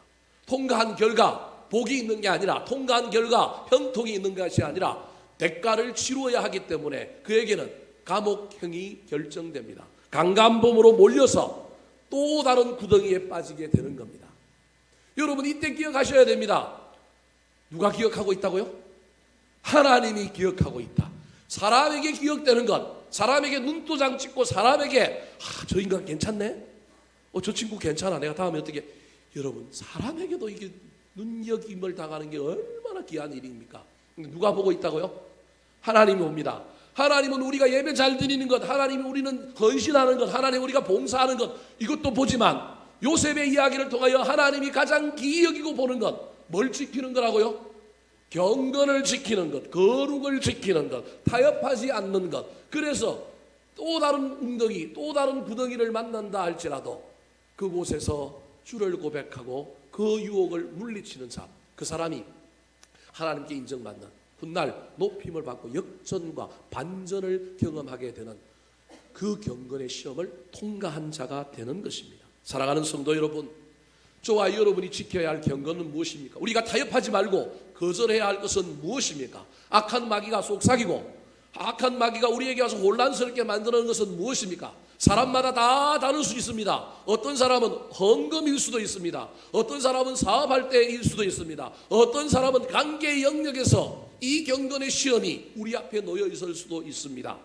A: 통과한 결과 복이 있는 게 아니라, 통과한 결과 형통이 있는 것이 아니라 대가를 치루어야 하기 때문에 그에게는 감옥형이 결정됩니다. 강간범으로 몰려서 또 다른 구덩이에 빠지게 되는 겁니다. 여러분, 이때 기억하셔야 됩니다. 누가 기억하고 있다고요? 하나님이 기억하고 있다. 사람에게 기억되는 것, 사람에게 눈도장 찍고 사람에게 저 인간 괜찮네? 저 친구 괜찮아. 내가 다음에 어떻게. 여러분, 사람에게도 이게 눈여김을 당하는 게 얼마나 귀한 일입니까? 누가 보고 있다고요? 하나님이 봅니다. 하나님은 우리가 예배 잘 드리는 것, 하나님이 우리는 헌신하는 것, 하나님 우리가 봉사하는 것, 이것도 보지만 요셉의 이야기를 통하여 하나님이 가장 귀히 여기고 보는 것, 뭘 지키는 거라고요? 경건을 지키는 것, 거룩을 지키는 것, 타협하지 않는 것. 그래서 또 다른 웅덩이, 또 다른 구덩이를 만난다 할지라도 그곳에서 주를 고백하고 그 유혹을 물리치는 삶, 그 사람이 하나님께 인정받는 훗날 높임을 받고 역전과 반전을 경험하게 되는 그 경건의 시험을 통과한 자가 되는 것입니다. 사랑하는 성도 여러분, 저와 여러분이 지켜야 할 경건은 무엇입니까? 우리가 타협하지 말고 거절해야 할 것은 무엇입니까? 악한 마귀가 속삭이고 악한 마귀가 우리에게 와서 혼란스럽게 만드는 것은 무엇입니까? 사람마다 다 다를 수 있습니다. 어떤 사람은 헌금일 수도 있습니다. 어떤 사람은 사업할 때일 수도 있습니다. 어떤 사람은 관계의 영역에서 이 경건의 시험이 우리 앞에 놓여 있을 수도 있습니다.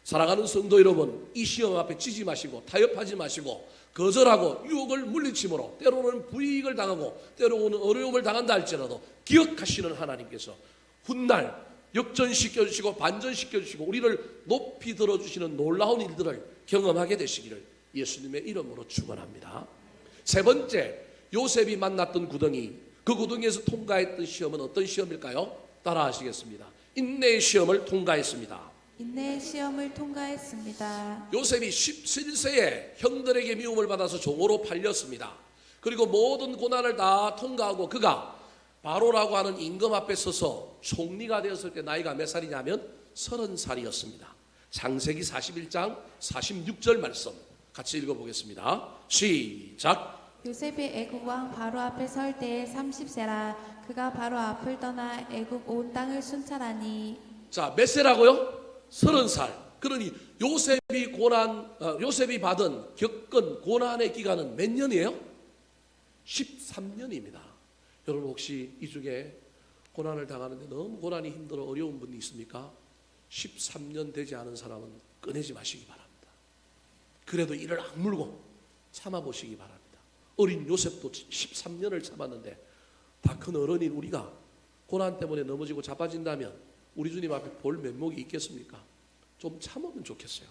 A: 사랑하는 성도 여러분, 이 시험 앞에 지지 마시고 타협하지 마시고 거절하고 유혹을 물리침으로 때로는 불이익을 당하고 때로는 어려움을 당한다 할지라도 기억하시는 하나님께서 훗날 역전시켜주시고 반전시켜주시고 우리를 높이 들어주시는 놀라운 일들을 경험하게 되시기를 예수님의 이름으로 축원합니다. 세 번째, 요셉이 만났던 구덩이, 그 구덩이에서 통과했던 시험은 어떤 시험일까요? 따라 하시겠습니다. 인내의 시험을 통과했습니다.
B: 인내의 시험을 통과했습니다.
A: 요셉이 17세에 형들에게 미움을 받아서 종으로 팔렸습니다. 그리고 모든 고난을 다 통과하고 그가 바로라고 하는 임금 앞에 서서 총리가 되었을 때 나이가 몇 살이냐면 30살이었습니다. 창세기 41장 46절 말씀 같이 읽어보겠습니다. 시작.
B: 요셉이 애굽 왕 바로 앞에 설 때에 30세라. 그가 바로 앞을 떠나 애굽 온 땅을 순찰하니.
A: 자, 몇 세라고요? 30살. 그러니 요셉이 겪은 고난의 기간은 몇 년이에요? 13년입니다. 여러분 혹시 이 중에 고난을 당하는데 너무 고난이 힘들어 어려운 분이 있습니까? 13년 되지 않은 사람은 꺼내지 마시기 바랍니다. 그래도 이를 악물고 참아보시기 바랍니다. 어린 요셉도 13년을 참았는데 다 큰 어른인 우리가 고난 때문에 넘어지고 자빠진다면 우리 주님 앞에 볼 면목이 있겠습니까? 좀 참으면 좋겠어요.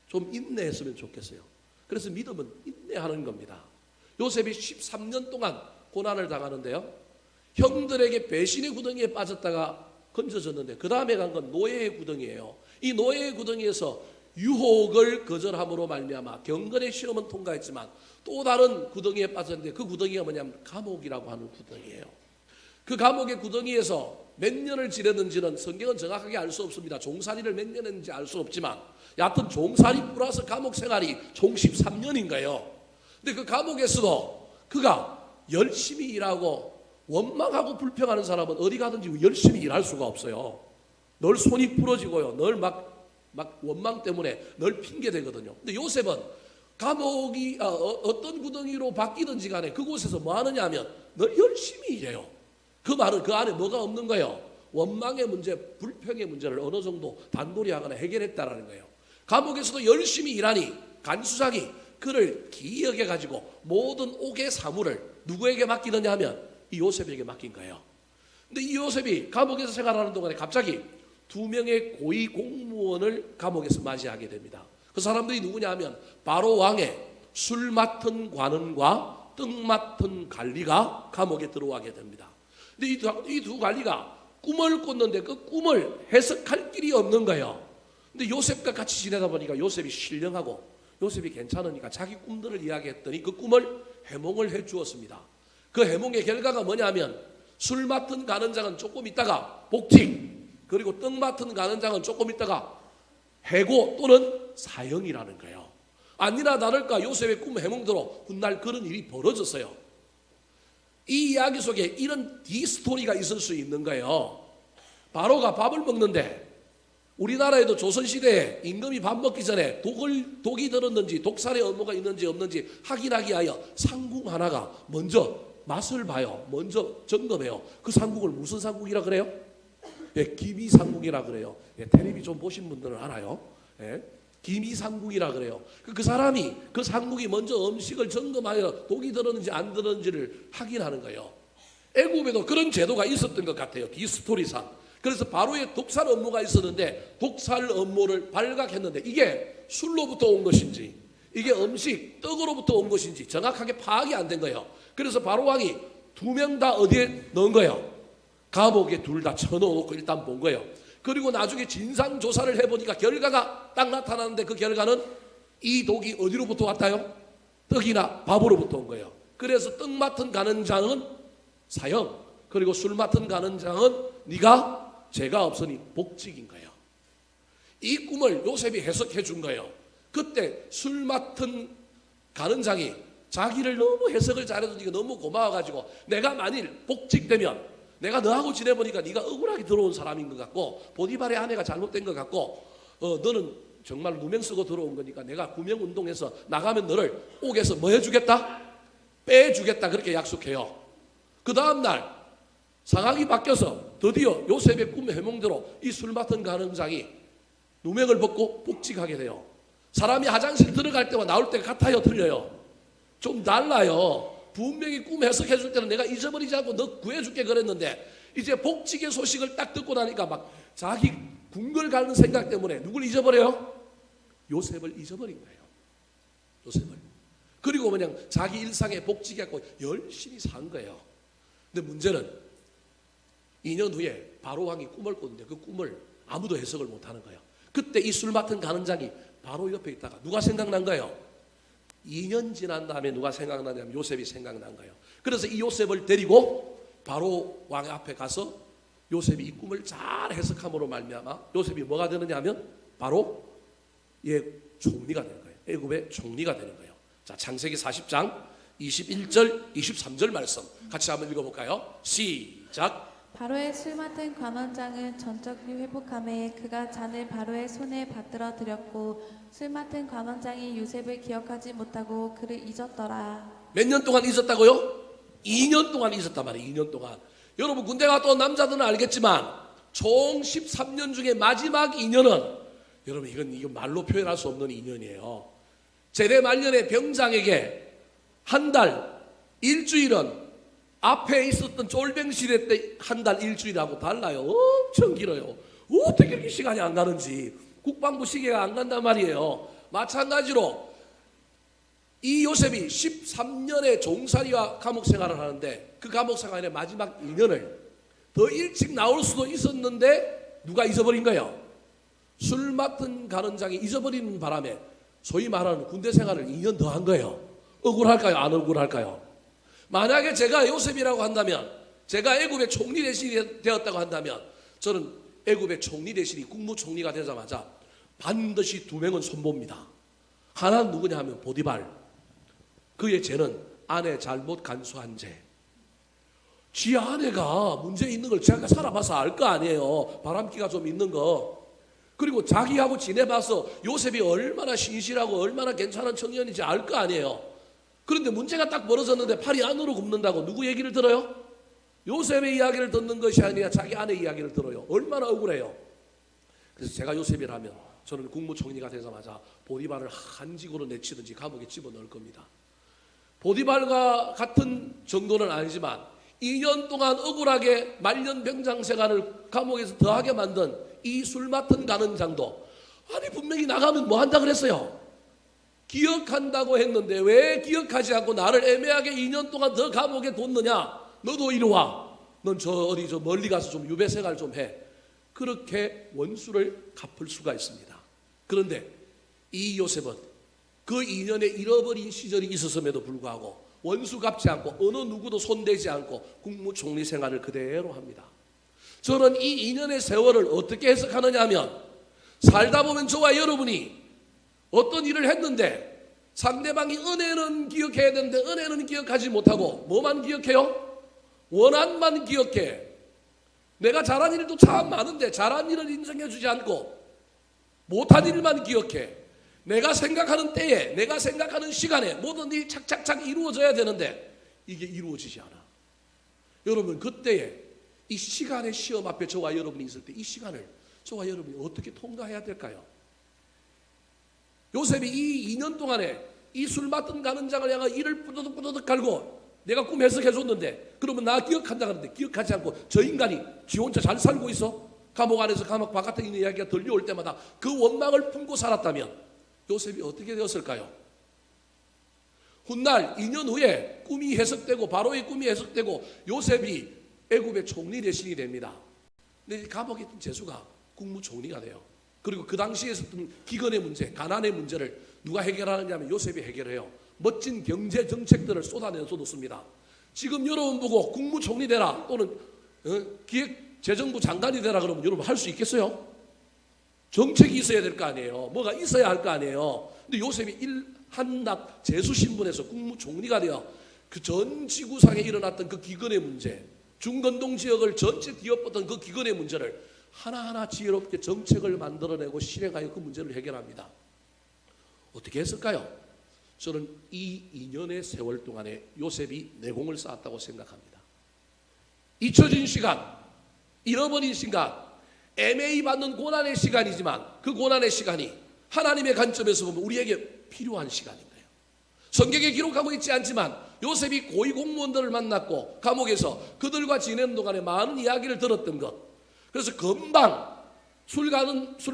A: 좀 인내했으면 좋겠어요. 그래서 믿음은 인내하는 겁니다. 요셉이 13년 동안 고난을 당하는데요, 형들에게 배신의 구덩이에 빠졌다가 건져졌는데 그 다음에 간 건 노예의 구덩이에요. 이 노예의 구덩이에서 유혹을 거절함으로 말미암아 경건의 시험은 통과했지만 또 다른 구덩이에 빠졌는데 그 구덩이가 뭐냐면 감옥이라고 하는 구덩이에요. 그 감옥의 구덩이에서 몇 년을 지냈는지는 성경은 정확하게 알 수 없습니다. 종살이를 몇 년 했는지 알 수 없지만 여하튼 종살이 플러스 감옥 생활이 총 13년인 거예요. 근데 그 감옥에서도 그가 열심히 일하고 원망하고 불평하는 사람은 어디 가든지 열심히 일할 수가 없어요. 늘 손이 부러지고요. 늘 막 원망 때문에 늘 핑계대거든요. 근데 요셉은 감옥이 어떤 구덩이로 바뀌든지 간에 그곳에서 뭐 하느냐 하면 늘 열심히 일해요. 그 말은 그 안에 뭐가 없는 거예요? 원망의 문제, 불평의 문제를 어느 정도 단도리하거나 해결했다라는 거예요. 감옥에서도 열심히 일하니 간수장이 그를 기억해 가지고 모든 옥의 사물을 누구에게 맡기느냐 하면 이 요셉에게 맡긴 거예요. 근데 이 요셉이 감옥에서 생활하는 동안에 갑자기 2명의 고위 공무원을 감옥에서 맞이하게 됩니다. 그 사람들이 누구냐 하면 바로 왕의 술 맡은 관원과 떡 맡은 관리가 감옥에 들어가게 됩니다. 근데 이 두 관리가 꿈을 꿨는데 그 꿈을 해석할 길이 없는 거예요. 근데 요셉과 같이 지내다 보니까 요셉이 신령하고 요셉이 괜찮으니까 자기 꿈들을 이야기했더니 그 꿈을 해몽을 해 주었습니다. 그 해몽의 결과가 뭐냐면 술 맡은 간원장은 조금 있다가 복직, 그리고 떡 맡은 간원장은 조금 있다가 해고 또는 사형이라는 거예요. 아니나 다를까 요셉의 꿈 해몽대로 훗날 그런 일이 벌어졌어요. 이 이야기 속에 이런 디스토리가 있을 수 있는 거예요. 바로가 밥을 먹는데 우리나라에도 조선시대에 임금이 밥 먹기 전에 독이 들었는지 독살의 업무가 있는지 없는지 확인하기 위하여 상궁 하나가 먼저 맛을 봐요. 먼저 점검해요. 그 상궁을 무슨 상궁이라 그래요? 예, 기미상궁이라 그래요. 예, 텔레비 좀 보신 분들은 알아요. 예, 기미상궁이라 그래요. 그 사람이 그 상궁이 먼저 음식을 점검하여 독이 들었는지 안 들었는지를 확인하는 거예요. 애굽에도 그런 제도가 있었던 것 같아요. 디스토리상. 그래서 바로의 독살 업무가 있었는데 독살 업무를 발각했는데 이게 술로부터 온 것인지 이게 음식 떡으로부터 온 것인지 정확하게 파악이 안 된 거예요. 그래서 바로 왕이 2명 다 어디에 넣은 거예요? 감옥에 둘 다 쳐넣어놓고 일단 본 거예요. 그리고 나중에 진상조사를 해보니까 결과가 딱 나타나는데 그 결과는 이 독이 어디로부터 왔다요? 떡이나 밥으로부터 온 거예요. 그래서 떡 맡은 간원장은 사형, 그리고 술 맡은 간원장은 네가 죄가 없으니 복직인 거예요. 이 꿈을 요셉이 해석해 준 거예요. 그때 술 맡은 간원장이 자기를 너무 해석을 잘해주니까 너무 고마워가지고 내가 만일 복직되면 내가 너하고 지내보니까 네가 억울하게 들어온 사람인 것 같고 보디발의 아내가 잘못된 것 같고 너는 정말 누명 쓰고 들어온 거니까 내가 구명운동해서 나가면 너를 옥에서 뭐 해주겠다? 빼주겠다 그렇게 약속해요. 그 다음날 상황이 바뀌어서 드디어 요셉의 꿈 해몽대로 이 술 맡은 간원장이 누명을 벗고 복직하게 돼요. 사람이 화장실 들어갈 때와 나올 때가 같아요? 틀려요? 좀 달라요. 분명히 꿈 해석해 줄 때는 내가 잊어버리지 않고 너 구해줄게 그랬는데 이제 복직의 소식을 딱 듣고 나니까 막 자기 궁궐 가는 생각 때문에 누굴 잊어버려요? 요셉을 잊어버린 거예요. 요셉을. 그리고 그냥 자기 일상에 복직했고 열심히 산 거예요. 근데 문제는 2년 후에 바로 왕이 꿈을 꿨는데 그 꿈을 아무도 해석을 못하는 거예요. 그때 이 술 맡은 간원장이 바로 옆에 있다가 누가 생각난 거예요? 2년 지난 다음에 누가 생각나냐면 요셉이 생각난 거예요. 그래서 이 요셉을 데리고 바로 왕 앞에 가서 요셉이 이 꿈을 잘 해석함으로 말미암아 요셉이 뭐가 되느냐 하면 바로 총리가 되는 거예요. 애굽의 총리가 되는 거예요. 자, 창세기 40장 21절, 23절 말씀 같이 한번 읽어볼까요? 시작.
B: 바로의 술 맡은 관원장은 전적이 회복함에 그가 잔을 바로의 손에 받들어 드렸고 술 맡은 관원장이 요셉을 기억하지 못하고 그를 잊었더라.
A: 몇 년 동안 잊었다고요? 2년 동안 잊었단 말이에요. 2년 동안. 여러분 군대 갔다 온 남자들은 알겠지만 총 13년 중에 마지막 2년은 여러분 이건 말로 표현할 수 없는 2년이에요. 제대 말년에 병장에게 한 달, 일주일은 앞에 있었던 쫄병시대 때 한 달, 일주일하고 달라요. 엄청 길어요. 어떻게 이렇게 시간이 안 가는지 국방부 시계가 안 간단 말이에요. 마찬가지로 이 요셉이 13년의 종살이와 감옥 생활을 하는데 그 감옥 생활의 마지막 2년을 더 일찍 나올 수도 있었는데 누가 잊어버린 거예요? 술 맡은 간원장이 잊어버리는 바람에 소위 말하는 군대 생활을 2년 더 한 거예요. 억울할까요? 안 억울할까요? 만약에 제가 요셉이라고 한다면, 제가 애굽의 총리 대신이 되었다고 한다면 저는 애굽의 총리 대신이 국무총리가 되자마자 반드시 2명은 손봅니다. 하나는 누구냐 하면 보디발. 그의 죄는 아내 잘못 간수한 죄. 지 아내가 문제 있는 걸 제가 살아봐서 알 거 아니에요. 바람기가 좀 있는 거. 그리고 자기하고 지내봐서 요셉이 얼마나 신실하고 얼마나 괜찮은 청년인지 알 거 아니에요. 그런데 문제가 딱 벌어졌는데 팔이 안으로 굽는다고 누구 얘기를 들어요? 요셉의 이야기를 듣는 것이 아니라 자기 아내 이야기를 들어요. 얼마나 억울해요. 그래서 제가 요셉이라면 저는 국무총리가 되자마자 보디발을 한직으로 내치든지 감옥에 집어넣을 겁니다. 보디발과 같은 정도는 아니지만 2년 동안 억울하게 말년 병장 생활을 감옥에서 더하게 만든 이 술 맡은 간원장도 아니 분명히 나가면 뭐 한다 그랬어요? 기억한다고 했는데 왜 기억하지 않고 나를 애매하게 2년 동안 더 감옥에 뒀느냐? 너도 이리 와. 넌 저 멀리 가서 좀 유배 생활 좀 해. 그렇게 원수를 갚을 수가 있습니다. 그런데 이 요셉은 그 2년에 잃어버린 시절이 있었음에도 불구하고 원수 갚지 않고 어느 누구도 손대지 않고 국무총리 생활을 그대로 합니다. 저는 이 2년의 세월을 어떻게 해석하느냐 하면 살다 보면 저와 여러분이 어떤 일을 했는데 상대방이 은혜는 기억해야 되는데 은혜는 기억하지 못하고 뭐만 기억해요? 원한만 기억해. 내가 잘한 일도 참 많은데 잘한 일을 인정해 주지 않고 못한 일만 기억해. 내가 생각하는 때에 내가 생각하는 시간에 모든 일이 착착착 이루어져야 되는데 이게 이루어지지 않아. 여러분 그때에 이 시간의 시험 앞에 저와 여러분이 있을 때 이 시간을 저와 여러분이 어떻게 통과해야 될까요? 요셉이 이 2년 동안에 이 술 맡은 간원장을 향해 이를 뿌드득 갈고 내가 꿈 해석해 줬는데 그러면 나 기억한다 그러는데 기억하지 않고 저 인간이 지 혼자 잘 살고 있어? 감옥 안에서 감옥 바깥에 있는 이야기가 들려올 때마다 그 원망을 품고 살았다면 요셉이 어떻게 되었을까요? 훗날 2년 후에 꿈이 해석되고 바로의 꿈이 해석되고 요셉이 애굽의 총리 대신이 됩니다. 근데 감옥에 있던 제수가 국무총리가 돼요. 그리고 그 당시에 있었던 기근의 문제, 가난의 문제를 누가 해결하느냐 하면 요셉이 해결해요. 멋진 경제 정책들을 쏟아내서 놓습니다. 지금 여러분 보고 국무총리 되라 또는 기획재정부 장관이 되라 그러면 여러분 할 수 있겠어요? 정책이 있어야 될 거 아니에요. 뭐가 있어야 할 거 아니에요. 근데 요셉이 한낱 제수 신분에서 국무총리가 되어 그 전 지구상에 일어났던 그 기근의 문제, 중건동 지역을 전체 뒤엎었던 그 기근의 문제를 하나하나 지혜롭게 정책을 만들어내고 실행하여 그 문제를 해결합니다. 어떻게 했을까요? 저는 이 2년의 세월 동안에 요셉이 내공을 쌓았다고 생각합니다. 잊혀진 시간, 잃어버린 시간, 애매히 받는 고난의 시간이지만 그 고난의 시간이 하나님의 관점에서 보면 우리에게 필요한 시간인 거예요. 성경에 기록하고 있지 않지만 요셉이 고위 공무원들을 만났고 감옥에서 그들과 지내는 동안에 많은 이야기를 들었던 것. 그래서 금방 술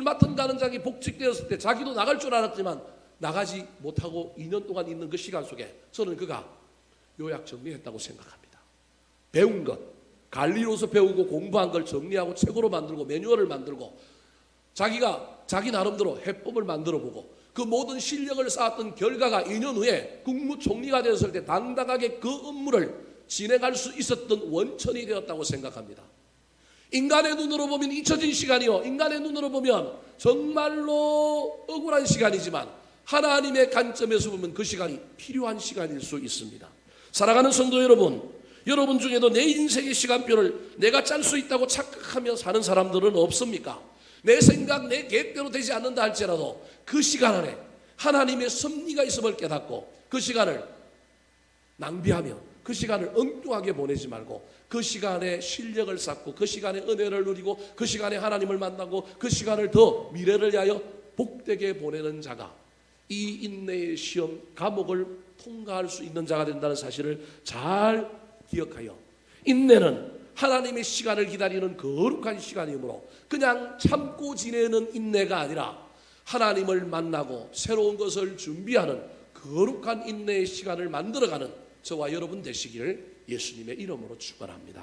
A: 맡은 간원장이 복직되었을 때 자기도 나갈 줄 알았지만 나가지 못하고 2년 동안 있는 그 시간 속에 저는 그가 요약 정리했다고 생각합니다. 배운 것, 관리로서 배우고 공부한 걸 정리하고 책으로 만들고 매뉴얼을 만들고 자기가 자기 나름대로 해법을 만들어보고 그 모든 실력을 쌓았던 결과가 2년 후에 국무총리가 되었을 때 당당하게 그 업무를 진행할 수 있었던 원천이 되었다고 생각합니다. 인간의 눈으로 보면 잊혀진 시간이요, 인간의 눈으로 보면 정말로 억울한 시간이지만 하나님의 관점에서 보면 그 시간이 필요한 시간일 수 있습니다. 사랑하는 성도 여러분, 여러분 중에도 내 인생의 시간표를 내가 짤 수 있다고 착각하며 사는 사람들은 없습니까? 내 생각, 내 계획대로 되지 않는다 할지라도 그 시간 안에 하나님의 섭리가 있음을 깨닫고 그 시간을 낭비하며 그 시간을 엉뚱하게 보내지 말고 그 시간에 실력을 쌓고 그 시간에 은혜를 누리고 그 시간에 하나님을 만나고 그 시간을 더 미래를 위하여 복되게 보내는 자가 이 인내의 시험 감옥을 통과할 수 있는 자가 된다는 사실을 잘 기억하여 인내는 하나님의 시간을 기다리는 거룩한 시간이므로 그냥 참고 지내는 인내가 아니라 하나님을 만나고 새로운 것을 준비하는 거룩한 인내의 시간을 만들어가는 저와 여러분 되시기를 예수님의 이름으로 축원합니다.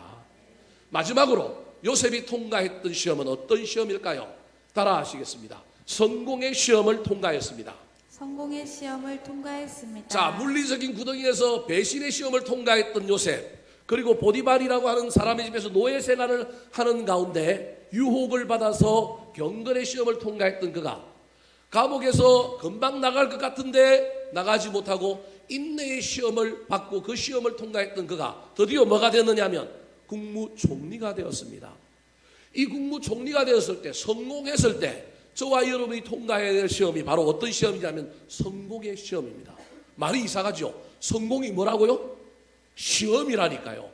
A: 마지막으로 요셉이 통과했던 시험은 어떤 시험일까요? 따라 하시겠습니다. 성공의 시험을 통과했습니다.
B: 성공의 시험을 통과했습니다.
A: 자, 물리적인 구덩이에서 배신의 시험을 통과했던 요셉, 그리고 보디발이라고 하는 사람의 집에서 노예 생활을 하는 가운데 유혹을 받아서 경건의 시험을 통과했던 그가 감옥에서 금방 나갈 것 같은데 나가지 못하고 인내의 시험을 받고 그 시험을 통과했던 그가 드디어 뭐가 되느냐면 국무총리가 되었습니다. 이 국무총리가 되었을 때, 성공했을 때 저와 여러분이 통과해야 될 시험이 바로 어떤 시험이냐면 성공의 시험입니다. 말이 이상하죠? 성공이 뭐라고요? 시험이라니까요.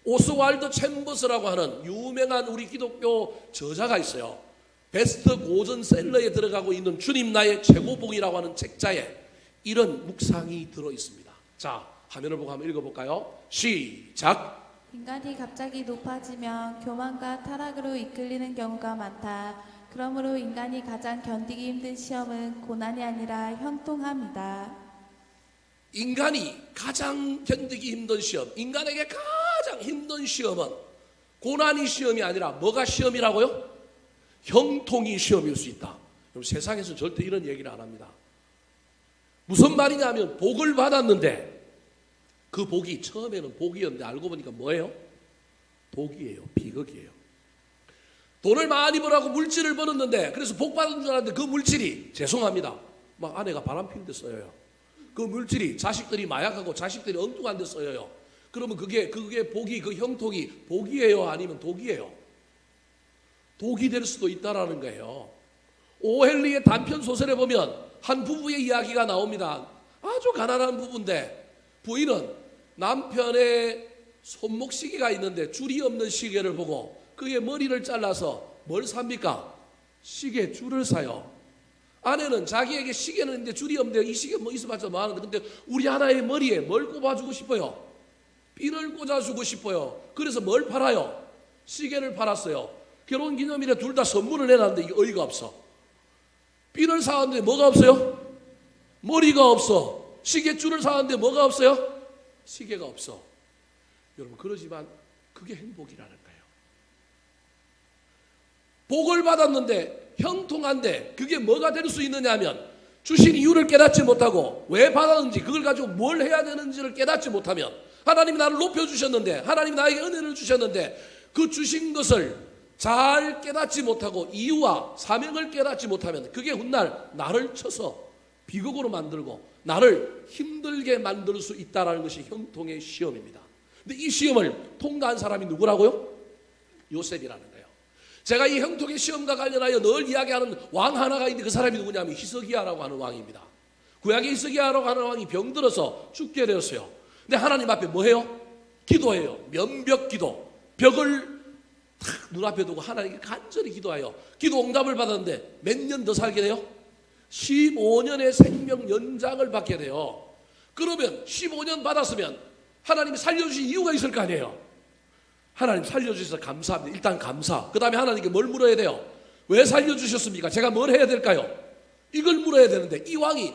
A: 오스왈드 챔버스라고 하는 유명한 우리 기독교 저자가 있어요. 베스트 고전셀러에 들어가고 있는 주님 나의 최고봉이라고 하는 책자에 이런 묵상이 들어있습니다. 자, 화면을 보고 한번 읽어볼까요? 시작.
B: 인간이 갑자기 높아지면 교만과 타락으로 이끌리는 경우가 많다. 그러므로 인간이 가장 견디기 힘든 시험은 고난이 아니라 형통함이다.
A: 인간이 가장 견디기 힘든 시험, 인간에게 가장 힘든 시험은 고난이 시험이 아니라 뭐가 시험이라고요? 형통이 시험일 수 있다. 그럼 세상에서 절대 이런 얘기를 안 합니다. 무슨 말이냐면 복을 받았는데 그 복이 처음에는 복이었는데 알고 보니까 뭐예요? 독이에요. 비극이에요. 돈을 많이 벌라고 물질을 벌었는데 그래서 복 받은 줄 알았는데 그 물질이 죄송합니다. 막 아내가 바람 피는 데 써요. 그 물질이 자식들이 마약하고 자식들이 엉뚱한 데 써요. 그러면 그게 복이, 그 형통이 복이에요? 아니면 독이에요? 독이 될 수도 있다라는 거예요. 오헬리의 단편 소설에 보면 한 부부의 이야기가 나옵니다. 아주 가난한 부부인데 부인은 남편의 손목 시계가 있는데 줄이 없는 시계를 보고 그의 머리를 잘라서 뭘 삽니까? 시계 줄을 사요. 아내는 자기에게 시계는 있는데 줄이 없는데 이 시계 뭐 있어봤자 뭐 하는데 근데 우리 하나의 머리에 뭘 꼽아주고 싶어요? 핀을 꽂아주고 싶어요. 그래서 뭘 팔아요? 시계를 팔았어요. 결혼기념일에 둘 다 선물을 해놨는데 이게 어이가 없어. 핀을 사왔는데 뭐가 없어요? 머리가 없어. 시계줄을 사왔는데 뭐가 없어요? 시계가 없어. 여러분 그러지만 그게 행복이라는 거예요. 복을 받았는데 형통한데 그게 뭐가 될 수 있느냐면 주신 이유를 깨닫지 못하고 왜 받았는지 그걸 가지고 뭘 해야 되는지를 깨닫지 못하면 하나님이 나를 높여주셨는데 하나님이 나에게 은혜를 주셨는데 그 주신 것을 잘 깨닫지 못하고 이유와 사명을 깨닫지 못하면 그게 훗날 나를 쳐서 비극으로 만들고 나를 힘들게 만들 수 있다는 것이 형통의 시험입니다. 근데 이 시험을 통과한 사람이 누구라고요? 요셉이라는 거예요. 제가 이 형통의 시험과 관련하여 늘 이야기하는 왕 하나가 있는데 그 사람이 누구냐면 히스기야라고 하는 왕입니다. 구약의 히스기야라고 하는 왕이 병들어서 죽게 되었어요. 근데 하나님 앞에 뭐 해요? 기도해요. 면벽 기도. 벽을 탁 눈앞에 두고 하나님께 간절히 기도하여 기도 응답을 받았는데 몇 년 더 살게 돼요? 15년의 생명 연장을 받게 돼요. 그러면 15년 받았으면 하나님이 살려주신 이유가 있을 거 아니에요. 하나님 살려주셔서 감사합니다. 일단 감사. 그 다음에 하나님께 뭘 물어야 돼요? 왜 살려주셨습니까? 제가 뭘 해야 될까요? 이걸 물어야 되는데 이 왕이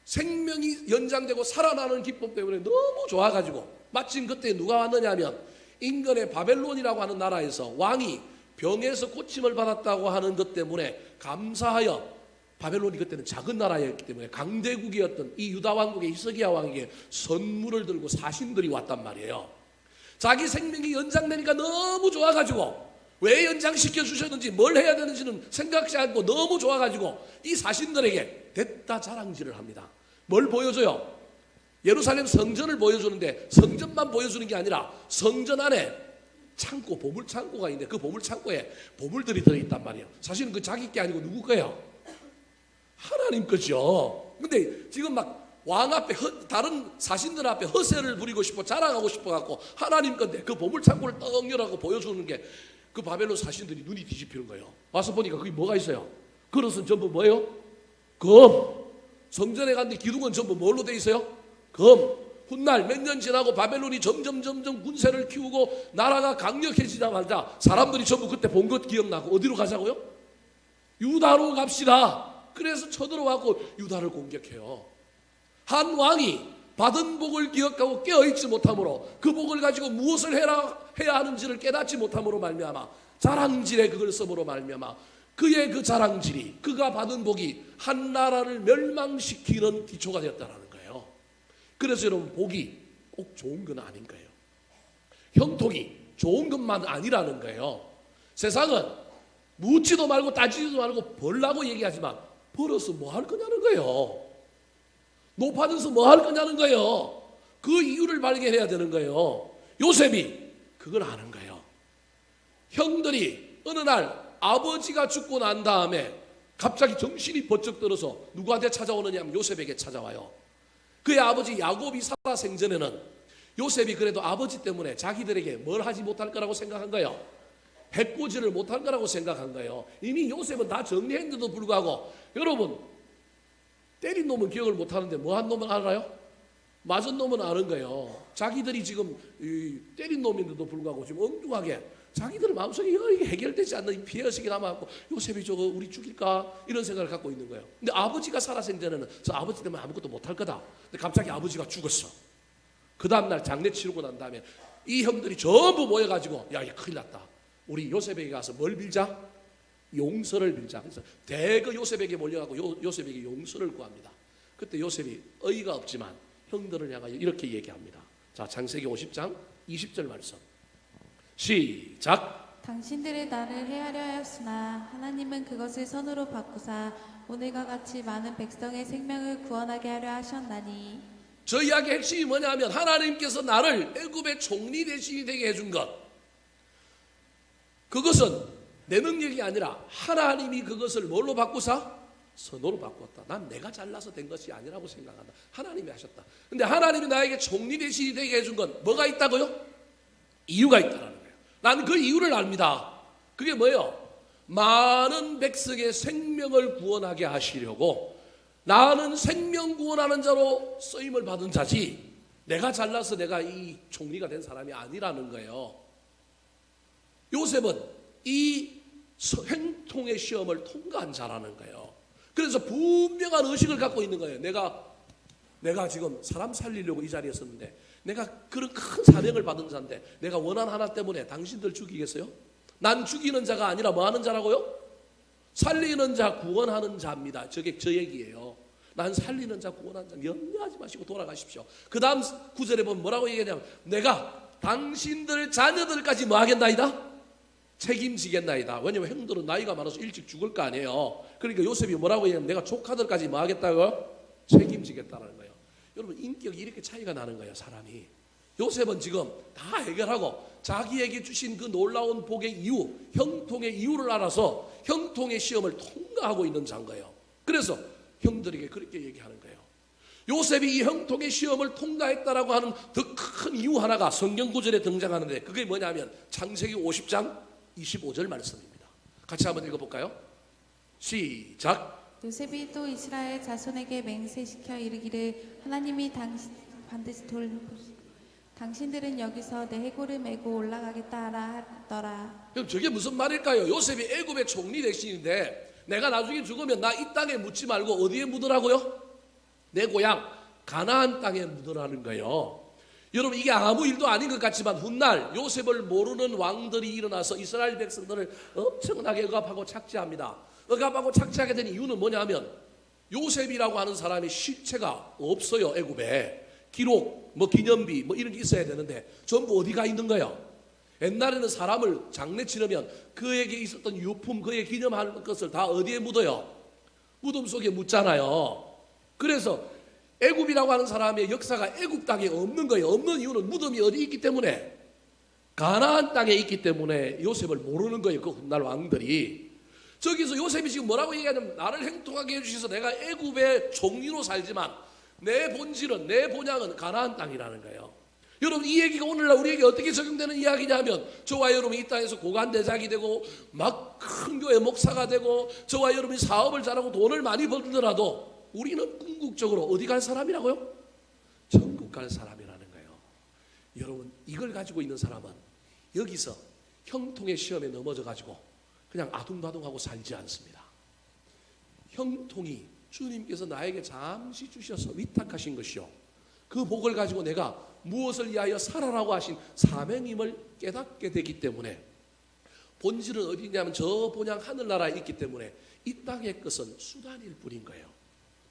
A: 생명이 연장되고 살아나는 기쁨 때문에 너무 좋아가지고 마침 그때 누가 왔느냐 하면 인근의 바벨론이라고 하는 나라에서 왕이 병에서 고침을 받았다고 하는 것 때문에 감사하여 바벨론이 그때는 작은 나라였기 때문에 강대국이었던 이 유다 왕국의 히스기야 왕에게 선물을 들고 사신들이 왔단 말이에요. 자기 생명이 연장되니까 너무 좋아가지고 왜 연장시켜 주셨는지 뭘 해야 되는지는 생각지 않고 너무 좋아가지고 이 사신들에게 됐다 자랑질을 합니다. 뭘 보여줘요? 예루살렘 성전을 보여주는데 성전만 보여주는 게 아니라 성전 안에 창고, 보물 창고가 있는데 그 보물 창고에 보물들이 들어있단 말이에요. 사실은 그 자기 게 아니고 누구 거예요? 하나님 거죠. 근데 지금 막 왕 앞에 다른 사신들 앞에 허세를 부리고 싶어 자랑하고 싶어 갖고 하나님 건데 그 보물 창고를 떡 열하고 보여주는 게 그 바벨론 사신들이 눈이 뒤집히는 거예요. 와서 보니까 거기 뭐가 있어요? 그릇은 전부 뭐예요? 금. 성전에 갔는데 기둥은 전부 뭘로 돼 있어요? 금. 훗날 몇 년 지나고 바벨론이 점점 군세를 키우고 나라가 강력해지자마자 사람들이 전부 그때 본 것 기억나고 어디로 가자고요? 유다로 갑시다. 그래서 쳐들어와고 유다를 공격해요. 한 왕이 받은 복을 기억하고 깨어있지 못함으로 그 복을 가지고 무엇을 해야 하는지를 깨닫지 못함으로 말미암아 자랑질에 그걸 써으로 말미암아 그의 그 자랑질이 그가 받은 복이 한 나라를 멸망시키는 기초가 되었다는 거예요. 그래서 여러분 복이 꼭 좋은 건 아닌 거예요. 형통이 좋은 것만 아니라는 거예요. 세상은 묻지도 말고 따지지도 말고 벌라고 얘기하지만 벌어서 뭐 할 거냐는 거예요. 높아져서 뭐 할 거냐는 거예요. 그 이유를 발견해야 되는 거예요. 요셉이 그걸 아는 거예요. 형들이 어느 날 아버지가 죽고 난 다음에 갑자기 정신이 번쩍 들어서 누구한테 찾아오느냐 하면 요셉에게 찾아와요. 그의 아버지 야곱이 살아 생전에는 요셉이 그래도 아버지 때문에 자기들에게 뭘 하지 못할 거라고 생각한 거예요. 해코지를 못할 거라고 생각한 거예요. 이미 요셉은 다 정리했는데도 불구하고 여러분 때린 놈은 기억을 못하는데 뭐한 놈은 알아요? 맞은 놈은 아는 거예요. 자기들이 지금 때린 놈인데도 불구하고 지금 엉뚱하게 자기들 마음속에 이게 해결되지 않는 피해의식이 남아갖고 요셉이 저거 우리 죽일까 이런 생각을 갖고 있는 거예요. 근데 아버지가 살아생전에는 저 아버지 때문에 아무것도 못할 거다. 근데 갑자기 아버지가 죽었어. 그 다음날 장례 치르고 난 다음에 이 형들이 전부 모여가지고 야 이거 큰일 났다. 우리 요셉에게 가서 뭘 빌자? 용서를 빌자. 그래서 대거 요셉에게 몰려가고 요셉에게 용서를 구합니다. 그때 요셉이 어이가 없지만 형들을 향하여 이렇게 얘기합니다. 자, 창세기 50장 20절 말씀 시작.
B: 당신들이 나를 해하려 하였으나 하나님은 그것을 선으로 바꾸사 오늘과 같이 많은 백성의 생명을 구원하게 하려 하셨나니.
A: 저 이야기의 핵심이 뭐냐면 하나님께서 나를 애굽의 총리 대신이 되게 해준 것, 그것은 내 능력이 아니라 하나님이 그것을 뭘로 바꾸사? 선으로 바꿨다. 난 내가 잘나서 된 것이 아니라고 생각한다. 하나님이 하셨다. 근데 하나님이 나에게 총리 대신이 되게 해준 건 뭐가 있다고요? 이유가 있다는 거예요. 나는 그 이유를 압니다. 그게 뭐예요? 많은 백성의 생명을 구원하게 하시려고. 나는 생명 구원하는 자로 쓰임을 받은 자지 내가 잘나서 내가 이 총리가 된 사람이 아니라는 거예요. 요셉은 이 행통의 시험을 통과한 자라는 거예요. 그래서 분명한 의식을 갖고 있는 거예요. 내가 지금 사람 살리려고 이 자리에 섰는데 내가 그런 큰 사명을 받은 자인데 내가 원한 하나 때문에 당신들 죽이겠어요? 난 죽이는 자가 아니라 뭐 하는 자라고요? 살리는 자, 구원하는 자입니다. 저게 저 얘기예요. 난 살리는 자, 구원하는 자. 염려하지 마시고 돌아가십시오. 그 다음 구절에 보면 뭐라고 얘기하냐면 내가 당신들 자녀들까지 뭐 하겠나이다? 책임지겠나이다. 왜냐면 형들은 나이가 많아서 일찍 죽을 거 아니에요. 그러니까 요셉이 뭐라고 얘기하면 내가 조카들까지 뭐 하겠다고요? 책임지겠다는 거예요. 여러분 인격이 이렇게 차이가 나는 거예요. 사람이. 요셉은 지금 다 해결하고 자기에게 주신 그 놀라운 복의 이유, 형통의 이유를 알아서 형통의 시험을 통과하고 있는 자인 거예요. 그래서 형들에게 그렇게 얘기하는 거예요. 요셉이 이 형통의 시험을 통과했다라고 하는 더 큰 이유 하나가 성경 구절에 등장하는데 그게 뭐냐면 창세기 50장 25절 말씀입니다. 같이 한번 읽어볼까요? 시작.
B: 요셉이 또 이스라엘 자손에게 맹세시켜 이르기를 하나님이 반드시 당신들은 여기서 내 해골을 메고 올라가겠다 하더라.
A: 그럼 저게 무슨 말일까요? 요셉이 애굽의 총리 대신인데 내가 나중에 죽으면 나 이 땅에 묻지 말고 어디에 묻으라고요? 내 고향 가나안 땅에 묻으라는 거예요. 여러분 이게 아무 일도 아닌 것 같지만 훗날 요셉을 모르는 왕들이 일어나서 이스라엘 백성들을 엄청나게 억압하고 착취합니다. 억압하고 착취하게 된 이유는 뭐냐면 요셉이라고 하는 사람의 실체가 없어요. 애굽에 기록, 기념비 이런 게 있어야 되는데 전부 어디가 있는 거예요? 옛날에는 사람을 장례 치르면 그에게 있었던 유품, 그의 기념할 것을 다 어디에 묻어요? 무덤 속에 묻잖아요. 그래서 애굽이라고 하는 사람의 역사가 애굽 땅에 없는 거예요. 없는 이유는 무덤이 어디 있기 때문에, 가나안 땅에 있기 때문에 요셉을 모르는 거예요. 그 훗날 왕들이. 저기서 요셉이 지금 뭐라고 얘기하냐면, 나를 행통하게 해주셔서 내가 애굽의 종류로 살지만 내 본질은, 내 본향은 가나안 땅이라는 거예요. 여러분, 이 얘기가 오늘날 우리에게 어떻게 적용되는 이야기냐 하면, 저와 여러분이 이 땅에서 고관대작이 되고 막 큰 교회 목사가 되고 저와 여러분이 사업을 잘하고 돈을 많이 벌더라도 우리는 궁극적으로 어디 갈 사람이라고요? 천국 갈 사람이라는 거예요. 여러분, 이걸 가지고 있는 사람은 여기서 형통의 시험에 넘어져 가지고 그냥 아둥바둥하고 살지 않습니다. 형통이 주님께서 나에게 잠시 주셔서 위탁하신 것이요, 그 복을 가지고 내가 무엇을 위하여 살아라고 하신 사명임을 깨닫게 되기 때문에, 본질은 어디냐면 저 본향 하늘나라에 있기 때문에 이 땅의 것은 수단일 뿐인 거예요.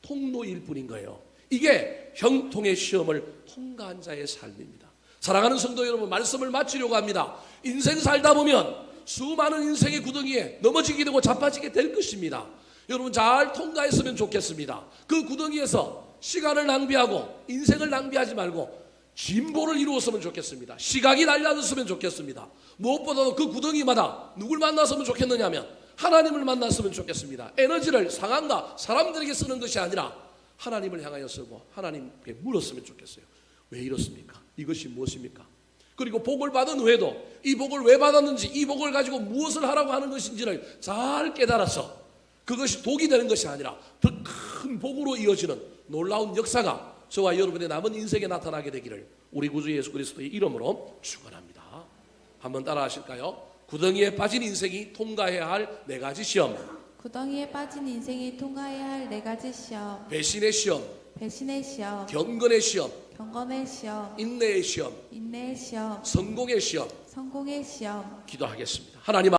A: 통로일 뿐인 거예요. 이게 형통의 시험을 통과한 자의 삶입니다. 사랑하는 성도 여러분, 말씀을 마치려고 합니다. 인생 살다 보면 수많은 인생의 구덩이에 넘어지게 되고 자빠지게 될 것입니다. 여러분, 잘 통과했으면 좋겠습니다. 그 구덩이에서 시간을 낭비하고 인생을 낭비하지 말고 진보를 이루었으면 좋겠습니다. 시각이 달라졌으면 좋겠습니다. 무엇보다도 그 구덩이마다 누굴 만났으면 좋겠느냐면 하나님을 만났으면 좋겠습니다. 에너지를 상황과 사람들에게 쓰는 것이 아니라 하나님을 향하여 쓰고 하나님께 물었으면 좋겠어요. 왜 이렇습니까? 이것이 무엇입니까? 그리고 복을 받은 후에도 이 복을 왜 받았는지, 이 복을 가지고 무엇을 하라고 하는 것인지를 잘 깨달아서 그것이 독이 되는 것이 아니라 더 큰 복으로 이어지는 놀라운 역사가 저와 여러분의 남은 인생에 나타나게 되기를 우리 구주 예수 그리스도의 이름으로 축원합니다. 한번 따라 하실까요? 구덩이에 빠진 인생이 통과해야 할 네 가지 시험.
B: 구덩이에 빠진 인생이 통과해야 할 네 가지 시험.
A: 배신의 시험,
B: 배신의 시험,
A: 경건의 시험,
B: 경건의 시험,
A: 인내의 시험,
B: 인내의 시험,
A: 성공의 시험.
B: 성공의 시험.
A: 기도하겠습니다. 하나님